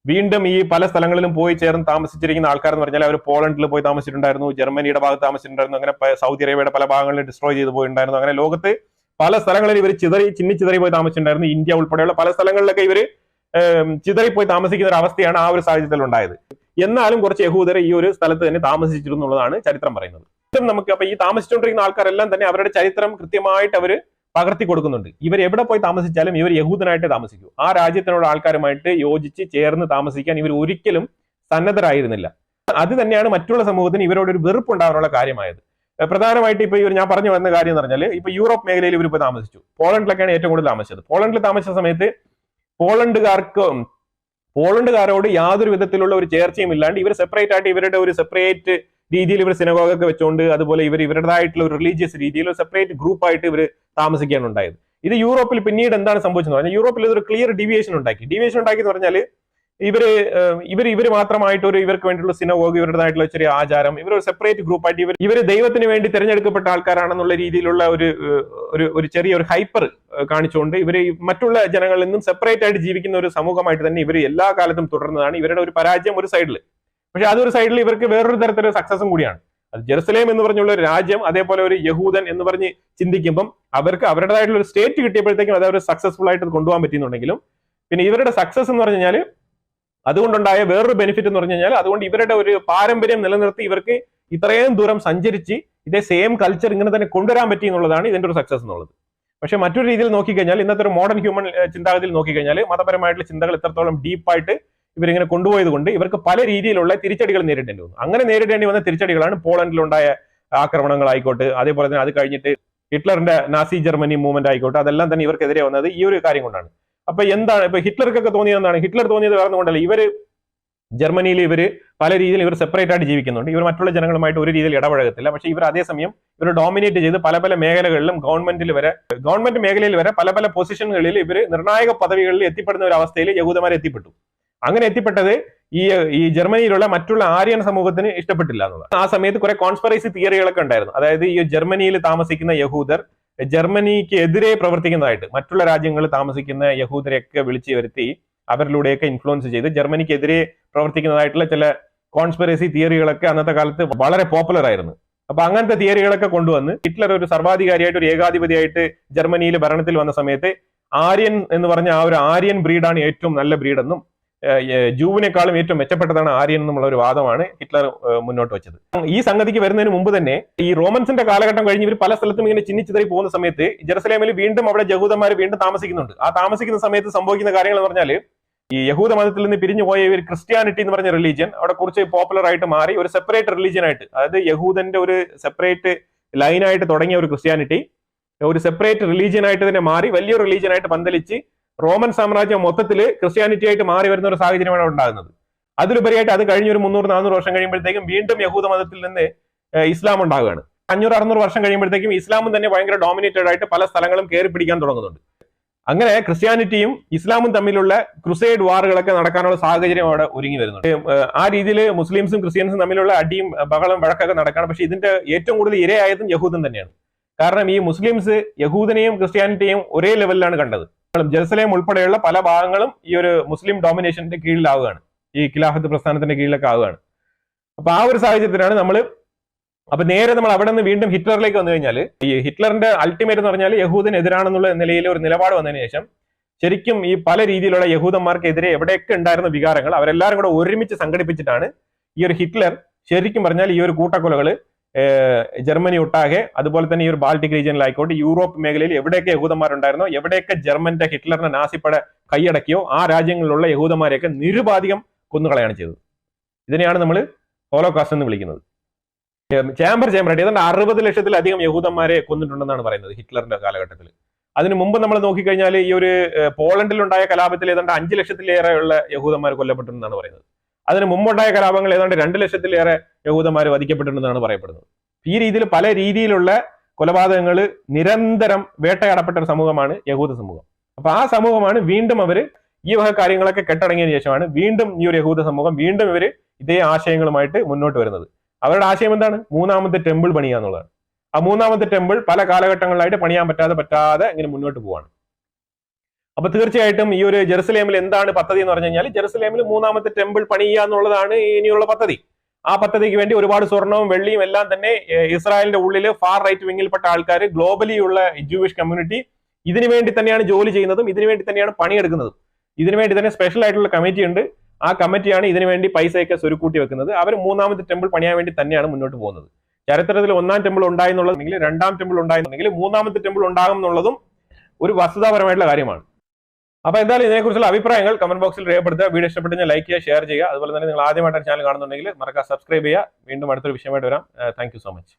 [SPEAKER 1] വീണ്ടും ഈ പല സ്ഥലങ്ങളിലും പോയി ചേർന്ന് താമസിച്ചിരിക്കുന്ന ആൾക്കാർ എന്ന് പറഞ്ഞാൽ അവർ പോളണ്ടിൽ പോയി താമസിച്ചിട്ടുണ്ടായിരുന്നു, ജർമ്മനിയുടെ ഭാഗത്ത് താമസിച്ചിട്ടുണ്ടായിരുന്നു, അങ്ങനെ സൗദി അറേബ്യയുടെ പല ഭാഗങ്ങളിൽ ഡിസ്ട്രോയ് ചെയ്ത് പോയിട്ടുണ്ടായിരുന്നു. അങ്ങനെ ലോകത്ത് പല സ്ഥലങ്ങളിൽ ഇവർ ചിതറി പോയി താമസിച്ചിട്ടുണ്ടായിരുന്നു. ഇന്ത്യ ഉൾപ്പെടെയുള്ള പല സ്ഥലങ്ങളിലൊക്കെ ഇവര് ചിതറിപ്പോയി താമസിക്കുന്ന ഒരു അവസ്ഥയാണ് ആ ഒരു സാഹചര്യത്തിൽ ഉണ്ടായത്. എന്നാലും കുറച്ച് യഹൂദർ ഈ ഒരു സ്ഥലത്ത് തന്നെ താമസിച്ചിരുന്നുള്ളതാണ് ചരിത്രം പറയുന്നത്. നമുക്ക് അപ്പൊ ഈ താമസിച്ചുകൊണ്ടിരിക്കുന്ന ആൾക്കാരെല്ലാം തന്നെ അവരുടെ ചരിത്രം കൃത്യമായിട്ട് അവർ പകർത്തി കൊടുക്കുന്നുണ്ട്. ഇവർ എവിടെ പോയി താമസിച്ചാലും ഇവർ യഹൂദനായിട്ട് താമസിക്കൂ. ആ രാജ്യത്തിനുള്ള ആൾക്കാരുമായിട്ട് യോജിച്ച് ചേർന്ന് താമസിക്കാൻ ഇവർ ഒരിക്കലും സന്നദ്ധരായിരുന്നില്ല. അത് തന്നെയാണ് മറ്റുള്ള സമൂഹത്തിന് ഇവരോട് ഒരു വെറുപ്പ് ഉണ്ടാകാനുള്ള കാര്യമായത്. പ്രധാനമായിട്ട് ഇപ്പൊ ഞാൻ പറഞ്ഞു വന്ന കാര്യം എന്ന് പറഞ്ഞാൽ, ഇപ്പൊ യൂറോപ്പ് മേഖലയിൽ ഇവർ പോയി താമസിച്ചു. പോളണ്ടിലൊക്കെയാണ് ഏറ്റവും കൂടുതൽ താമസിച്ചത്. പോളണ്ടിൽ താമസിച്ച സമയത്ത് പോളണ്ടുകാരോട് യാതൊരു വിധത്തിലുള്ള ഒരു ചേർച്ചയും ഇല്ലാണ്ട് ഇവർ സെപ്പറേറ്റ് ആയിട്ട് ഇവരുടെ ഒരു സെപ്പറേറ്റ് രീതിയിൽ ഇവർ സിനഗോഗൊക്കെ വെച്ചുകൊണ്ട്, അതുപോലെ ഇവരുടേതായിട്ടുള്ള ഒരു റിലീജിയസ് രീതിയിൽ ഒരു സെപ്പറേറ്റ് ഗ്രൂപ്പായിട്ട് ഇവർ താമസിക്കുകയാണ് ഉണ്ടായത്. ഇത് യൂറോപ്പിൽ പിന്നീട് എന്താണ് സംഭവിച്ചെന്ന് പറഞ്ഞാൽ, യൂറോപ്പിൽ ഇതൊരു ക്ലിയർ ഡീവിയേഷൻ ഉണ്ടാക്കി എന്ന് പറഞ്ഞാൽ ഇവര് മാത്രമായിട്ട് ഇവർക്ക് വേണ്ടിയുള്ള സിനഗോഗ്, ഇവരുടേതായിട്ടുള്ള ചെറിയ ആചാരം, ഇവർ ഒരു സെപ്പറേറ്റ് ഗ്രൂപ്പായിട്ട് ഇവർ ദൈവത്തിന് വേണ്ടി തിരഞ്ഞെടുക്കപ്പെട്ട ആൾക്കാരാണെന്നുള്ള രീതിയിലുള്ള ഒരു ചെറിയ ഒരു ഹൈപ്പർ കാണിച്ചുകൊണ്ട് ഇവർ മറ്റുള്ള ജനങ്ങളിൽ നിന്നും സെപ്പറേറ്റ് ആയിട്ട് ജീവിക്കുന്ന ഒരു സമൂഹമായിട്ട് തന്നെ ഇവർ എല്ലാ കാലത്തും തുടർന്നതാണ്. ഇവരുടെ ഒരു പരാജയം ഒരു സൈഡിൽ, പക്ഷെ അതൊരു സൈഡിൽ ഇവർക്ക് വേറൊരു തരത്തിലുള്ള സക്സസും കൂടിയാണ്. അത് ജെറുസലേം എന്ന് പറഞ്ഞുള്ള ഒരു രാജ്യം, അതേപോലെ ഒരു യഹൂദൻ എന്ന് പറഞ്ഞ് ചിന്തിക്കുമ്പം അവർക്ക് അവരുടേതായിട്ടുള്ള ഒരു സ്റ്റേറ്റ് കിട്ടിയപ്പോഴത്തേക്കും അത് അവർ സക്സസ്ഫുൾ ആയിട്ട് കൊണ്ടുപോകാൻ പറ്റുന്നുണ്ടെങ്കിലും, പിന്നെ ഇവരുടെ സക്സസ് എന്ന് പറഞ്ഞു കഴിഞ്ഞാൽ അതുകൊണ്ടുണ്ടായ വേറൊരു ബെനിഫിറ്റ് എന്ന് പറഞ്ഞു കഴിഞ്ഞാൽ, അതുകൊണ്ട് ഇവരുടെ ഒരു പാരമ്പര്യം നിലനിർത്തി ഇവർക്ക് ഇത്രയും ദൂരം സഞ്ചരിച്ച് ഇതേ സെയിം കൾച്ചർ ഇങ്ങനെ തന്നെ കൊണ്ടുവരാൻ പറ്റി എന്നുള്ളതാണ് ഇതിന്റെ ഒരു സക്സസ് എന്നുള്ളത്. പക്ഷെ മറ്റൊരു രീതിയിൽ നോക്കിക്കഴിഞ്ഞാൽ, ഇന്നത്തെ ഒരു മോഡേൺ ഹ്യൂമൻ ചിന്താഗതിയിൽ നോക്കിക്കഴിഞ്ഞാൽ, മതപരമായിട്ടുള്ള ചിന്തകൾ ഇത്രത്തോളം ഡീപ്പായിട്ട് ഇവരിങ്ങനെ കൊണ്ടുപോയത് കൊണ്ട് ഇവർക്ക് പല രീതിയിലുള്ള തിരിച്ചടികൾ നേരിടേണ്ടി വന്നു. അങ്ങനെ നേരിടേണ്ടി വന്ന തിരിച്ചടികളാണ് പോളണ്ടിലുണ്ടായ ആക്രമണങ്ങളായിക്കോട്ടെ, അതേപോലെ തന്നെ അത് കഴിഞ്ഞിട്ട് ഹിറ്റ്ലറിന്റെ നാസി ജർമ്മനി മൂവ്മെന്റ് ആയിക്കോട്ടെ, അതെല്ലാം തന്നെ ഇവർക്കെതിരെ വന്നത് ഈ ഒരു കാര്യം കൊണ്ടാണ്. അപ്പൊ എന്താണ് ഇപ്പൊ ഹിറ്റ്ലർക്കൊക്കെ തോന്നിയതെന്നാണ്? ഹിറ്റ്ലർ തോന്നിയത് വേറെ കൊണ്ടല്ല, ഇവര് ജർമ്മനിയിൽ ഇവർ പല രീതിയിൽ ഇവർ സെപ്പറേറ്റ് ആയിട്ട് ജീവിക്കുന്നുണ്ട്. ഇവർ മറ്റുള്ള ജനങ്ങളുമായിട്ട് ഒരു രീതിയിൽ ഇടപഴകത്തില്ല. പക്ഷെ ഇവർ അതേസമയം ഇവർ ഡോമിനേറ്റ് ചെയ്ത് പല മേഖലകളിലും ഗവൺമെന്റ് മേഖലയിൽ വരെ പല പൊസിഷനുകളിൽ ഇവർ നിർണായക പദവികളിൽ എത്തിപ്പെടുന്ന ഒരു അവസ്ഥയിൽ യഹൂദന്മാർ എത്തിപ്പെട്ടു. അങ്ങനെ എത്തിപ്പെട്ടത് ഈ ജർമ്മനിയിലുള്ള മറ്റുള്ള ആര്യൻ സമൂഹത്തിന് ഇഷ്ടപ്പെട്ടില്ല എന്നുള്ളത്. ആ സമയത്ത് കുറെ കോൺസ്പിറസി തിയറികളൊക്കെ ഉണ്ടായിരുന്നു. അതായത് ഈ ജർമ്മനിയിൽ താമസിക്കുന്ന യഹൂദർ ജർമ്മനിക്ക് എതിരെ പ്രവർത്തിക്കുന്നതായിട്ട് മറ്റുള്ള രാജ്യങ്ങളിൽ താമസിക്കുന്ന യഹൂദരെയൊക്കെ വിളിച്ചു വരുത്തി അവരിലൂടെയൊക്കെ ഇൻഫ്ലുവൻസ് ചെയ്ത് ജർമ്മനിക്ക് എതിരെ പ്രവർത്തിക്കുന്നതായിട്ടുള്ള ചില കോൺസ്പിറസി തിയറികളൊക്കെ അന്നത്തെ കാലത്ത് വളരെ പോപ്പുലർ ആയിരുന്നു. അപ്പൊ അങ്ങനത്തെ തിയറികളൊക്കെ കൊണ്ടുവന്ന് ഹിറ്റ്ലർ ഒരു സർവാധികാരിയായിട്ട്, ഒരു ഏകാധിപതിയായിട്ട് ജർമ്മനിയിൽ ഭരണത്തിൽ വന്ന സമയത്ത് ആര്യൻ എന്ന് പറഞ്ഞ ആ ഒരു ആര്യൻ ബ്രീഡാണ് ഏറ്റവും നല്ല ബ്രീഡെന്നും ജൂവിനേക്കാളും ഏറ്റവും മെച്ചപ്പെട്ടതാണ് ആര്യൻ എന്നുള്ള ഒരു വാദമാണ് ഹിറ്റ്ലർ മുന്നോട്ട് വെച്ചത്. ഈ സംഗതിക്ക് വരുന്നതിന് മുമ്പ് തന്നെ ഈ റോമൻസിന്റെ കാലഘട്ടം കഴിഞ്ഞ് ഇവർ പല സ്ഥലത്തും ഇങ്ങനെ ചിന്നിച്ചിതറി പോകുന്ന സമയത്ത് ജെറുസലേമിൽ വീണ്ടും അവിടെ യഹൂദന്മാർ വീണ്ടും താമസിക്കുന്നുണ്ട്. ആ താമസിക്കുന്ന സമയത്ത് സംഭവിക്കുന്ന കാര്യങ്ങൾ എന്ന് പറഞ്ഞാൽ ഈ യഹൂദ മതത്തിൽ നിന്ന് പിരിഞ്ഞു പോയ ഒരു ക്രിസ്ത്യാനിറ്റി എന്ന് പറഞ്ഞ റിലീജിയൻ അവിടെ കുറച്ച് പോപ്പുലർ ആയിട്ട് മാറി ഒരു സെപ്പറേറ്റ് റിലീജിയൻ ആയിട്ട്, അതായത് യഹൂദന്റെ ഒരു സെപ്പറേറ്റ് ലൈനായിട്ട് തുടങ്ങിയ ഒരു ക്രിസ്ത്യാനിറ്റി ഒരു സെപ്പറേറ്റ് റിലീജിയൻ ആയിട്ട് തന്നെ മാറി വലിയൊരു റിലീജിയൻ ആയിട്ട് പന്തലിച്ച് റോമൻ സാമ്രാജ്യം മൊത്തത്തിൽ ക്രിസ്ത്യാനിറ്റി ആയിട്ട് മാറി വരുന്ന ഒരു സാഹചര്യമാണ് ഉണ്ടാകുന്നത്. അതിലുപരിയായിട്ട് അത് കഴിഞ്ഞ ഒരു 300-400 വർഷം കഴിയുമ്പോഴത്തേക്കും വീണ്ടും യഹൂദ മതത്തിൽ നിന്ന് ഇസ്ലാം ഉണ്ടാവുകയാണ്. 500-600 വർഷം കഴിയുമ്പോഴത്തേക്കും ഇസ്ലാമും തന്നെ ഭയങ്കര ഡോമിനേറ്റഡ് ആയിട്ട് പല സ്ഥലങ്ങളും കയറി പിടിക്കാൻ തുടങ്ങുന്നുണ്ട്. അങ്ങനെ ക്രിസ്ത്യാനിറ്റിയും ഇസ്ലാമും തമ്മിലുള്ള ക്രുസൈഡ് വാറുകളൊക്കെ നടക്കാനുള്ള സാഹചര്യം അവിടെ ഒരുങ്ങി വരുന്നുണ്ട്. ആ രീതിയിൽ മുസ്ലിംസും ക്രിസ്ത്യൻസും തമ്മിലുള്ള അടിയും ബഹളം വഴക്കൊക്കെ നടക്കുകയാണ്. പക്ഷെ ഇതിന്റെ ഏറ്റവും കൂടുതൽ ഇരയായതും യഹൂദൻ തന്നെയാണ്. കാരണം ഈ മുസ്ലിംസ് യഹൂദനെയും ക്രിസ്ത്യാനിറ്റിയെയും ഒരേ ലെവലിലാണ് കണ്ടത്. ജെറുസലേം ഉൾപ്പെടെയുള്ള പല ഭാഗങ്ങളും ഈ ഒരു മുസ്ലിം ഡോമിനേഷന്റെ കീഴിലാവുകയാണ്, ഈ ഖിലാഫത്ത് പ്രസ്ഥാനത്തിന്റെ കീഴിലൊക്കെ ആവുകയാണ്. അപ്പൊ ആ ഒരു സാഹചര്യത്തിലാണ് അപ്പൊ നേരെ നമ്മൾ അവിടെ നിന്ന് വീണ്ടും ഹിറ്റ്ലറിലേക്ക് വന്നു കഴിഞ്ഞാൽ ഈ ഹിറ്റ്ലറിന്റെ അൾട്ടിമേറ്റ് എന്ന് പറഞ്ഞാൽ യഹൂദനെതിരാണെന്നുള്ള നിലയിൽ ഒരു നിലപാട് വന്നതിന് ശേഷം ശരിക്കും ഈ പല രീതിയിലുള്ള യഹൂദന്മാർക്കെതിരെ എവിടെയൊക്കെ ഉണ്ടായിരുന്ന വികാരങ്ങൾ അവരെല്ലാവരും കൂടെ ഒരുമിച്ച് സംഘടിപ്പിച്ചിട്ടാണ് ഈ ഒരു ഹിറ്റ്ലർ ശരിക്കും പറഞ്ഞാൽ ഈ ഒരു കൂട്ടക്കൊലകള് ജർമ്മനി ഒട്ടാകെ, അതുപോലെ തന്നെ ഈ ഒരു ബാൾട്ടിക് റീജിയനിലായിക്കോട്ടെ യൂറോപ്പ് മേഖലയിൽ എവിടെയൊക്കെ യഹൂദന്മാരുണ്ടായിരുന്നോ, എവിടെയൊക്കെ ജർമ്മന്റെ ഹിറ്റ്ലറിന്റെ നാസിപ്പട കൈയടക്കിയോ ആ രാജ്യങ്ങളിലുള്ള യഹൂദന്മാരെയൊക്കെ നിരുപാധികം കൊന്നുകളയാണ് ചെയ്തത്. ഇതിനെയാണ് നമ്മൾ ഹോളോകാസ്റ്റ് എന്ന് വിളിക്കുന്നത്. ചേംബർ ആയിട്ട് ഏതാണ്ട് 60 ലക്ഷത്തിലധികം യഹൂദന്മാരെ കൊന്നിട്ടുണ്ടെന്നാണ് പറയുന്നത് ഹിറ്റ്ലറിന്റെ കാലഘട്ടത്തിൽ. അതിന് മുമ്പ് നമ്മൾ നോക്കിക്കഴിഞ്ഞാൽ ഈ ഒരു പോളണ്ടിലുണ്ടായ കലാപത്തിൽ ഏതാണ്ട് 5 ലക്ഷത്തിലേറെയുള്ള യഹൂദന്മാർ കൊല്ലപ്പെട്ടിട്ടുണ്ടെന്നാണ് പറയുന്നത്. അതിന് മുമ്പുണ്ടായ കലാപങ്ങൾ ഏതാണ്ട് 2 ലക്ഷത്തിലേറെ യഹൂദന്മാർ വധിക്കപ്പെട്ടിട്ടുണ്ടെന്നാണ് പറയപ്പെടുന്നത്. ഈ രീതിയിൽ പല രീതിയിലുള്ള കൊലപാതകങ്ങൾ നിരന്തരം വേട്ടയാടപ്പെട്ട ഒരു സമൂഹമാണ് യഹൂദ സമൂഹം. അപ്പൊ ആ സമൂഹമാണ് വീണ്ടും അവര് ഈ വക കാര്യങ്ങളൊക്കെ കെട്ടടങ്ങിയതിനു ശേഷമാണ് വീണ്ടും ഈ ഒരു യഹൂദ സമൂഹം വീണ്ടും ഇവര് ഇതേ ആശയങ്ങളുമായിട്ട് മുന്നോട്ട് വരുന്നത്. അവരുടെ ആശയം എന്താണ്? 3ാമത്തെ ടെമ്പിൾ പണിയുക എന്നുള്ളതാണ്. ആ 3ാമത്തെ ടെമ്പിൾ പല കാലഘട്ടങ്ങളിലായിട്ട് പണിയാൻ പറ്റാതെ ഇങ്ങനെ മുന്നോട്ട് പോവാണ്. അപ്പൊ തീർച്ചയായിട്ടും ഈ ഒരു ജെറുസലേമിൽ എന്താണ് പദ്ധതി എന്ന് പറഞ്ഞു കഴിഞ്ഞാൽ ജെറുസലേമിൽ 3ാമത്തെ ടെമ്പിൾ പണിയുക എന്നുള്ളതാണ് ഇനിയുള്ള പദ്ധതി. ആ പദ്ധതിക്ക് വേണ്ടി ഒരുപാട് സ്വർണവും വെള്ളിയും എല്ലാം തന്നെ ഇസ്രായേലിന്റെ ഉള്ളിൽ ഫാർ റൈറ്റ് വിങ്ങിൽപ്പെട്ട ആൾക്കാർ, ഗ്ലോബലി ഉള്ള ജൂയിഷ് കമ്മ്യൂണിറ്റി ഇതിനു വേണ്ടി തന്നെയാണ് ജോലി ചെയ്യുന്നതും ഇതിനു വേണ്ടി തന്നെയാണ് പണിയെടുക്കുന്നതും. ഇതിനു വേണ്ടി തന്നെ സ്പെഷ്യൽ ആയിട്ടുള്ള കമ്മിറ്റി ഉണ്ട്. ആ കമ്മിറ്റിയാണ് ഇതിനു വേണ്ടി പൈസയൊക്കെ സ്വരുക്കൂട്ടി വെക്കുന്നത്. അവർ 3ാമത്തെ ടെമ്പിൾ പണിയാൻ വേണ്ടി തന്നെയാണ് മുന്നോട്ട് പോകുന്നത്. ചരിത്രത്തിൽ 1ാം ടെമ്പിൾ ഉണ്ടായെന്നുള്ളതെങ്കിൽ 2ാം ടെമ്പിൾ ഉണ്ടായെന്നുണ്ടെങ്കിൽ 3ാമത്തെ ടെമ്പിൾ ഉണ്ടാകും എന്നുള്ളതും ഒരു വസ്തുതാപരമായിട്ടുള്ള കാര്യമാണ്. അപ്പൊ എന്തായാലും ഇതിനെക്കുറിച്ചുള്ള അഭിപ്രായങ്ങൾ കമന്റ് ബോക്സിൽ രേഖപ്പെടുത്തുക. വീഡിയോ ഇഷ്ടപ്പെട്ടു ലൈക്ക് ചെയ്യുക, ഷെയർ ചെയ്യുക. അതുപോലെ തന്നെ നിങ്ങൾ ആദ്യമായിട്ടാണ് ചാനൽ കാണുന്നുണ്ടെങ്കിൽ മറക്കാതെ സബ്സ്ക്രൈബ് ചെയ്യുക. വീണ്ടും അടുത്തൊരു വിഷയമായിട്ട് വരാം. Thank you so much.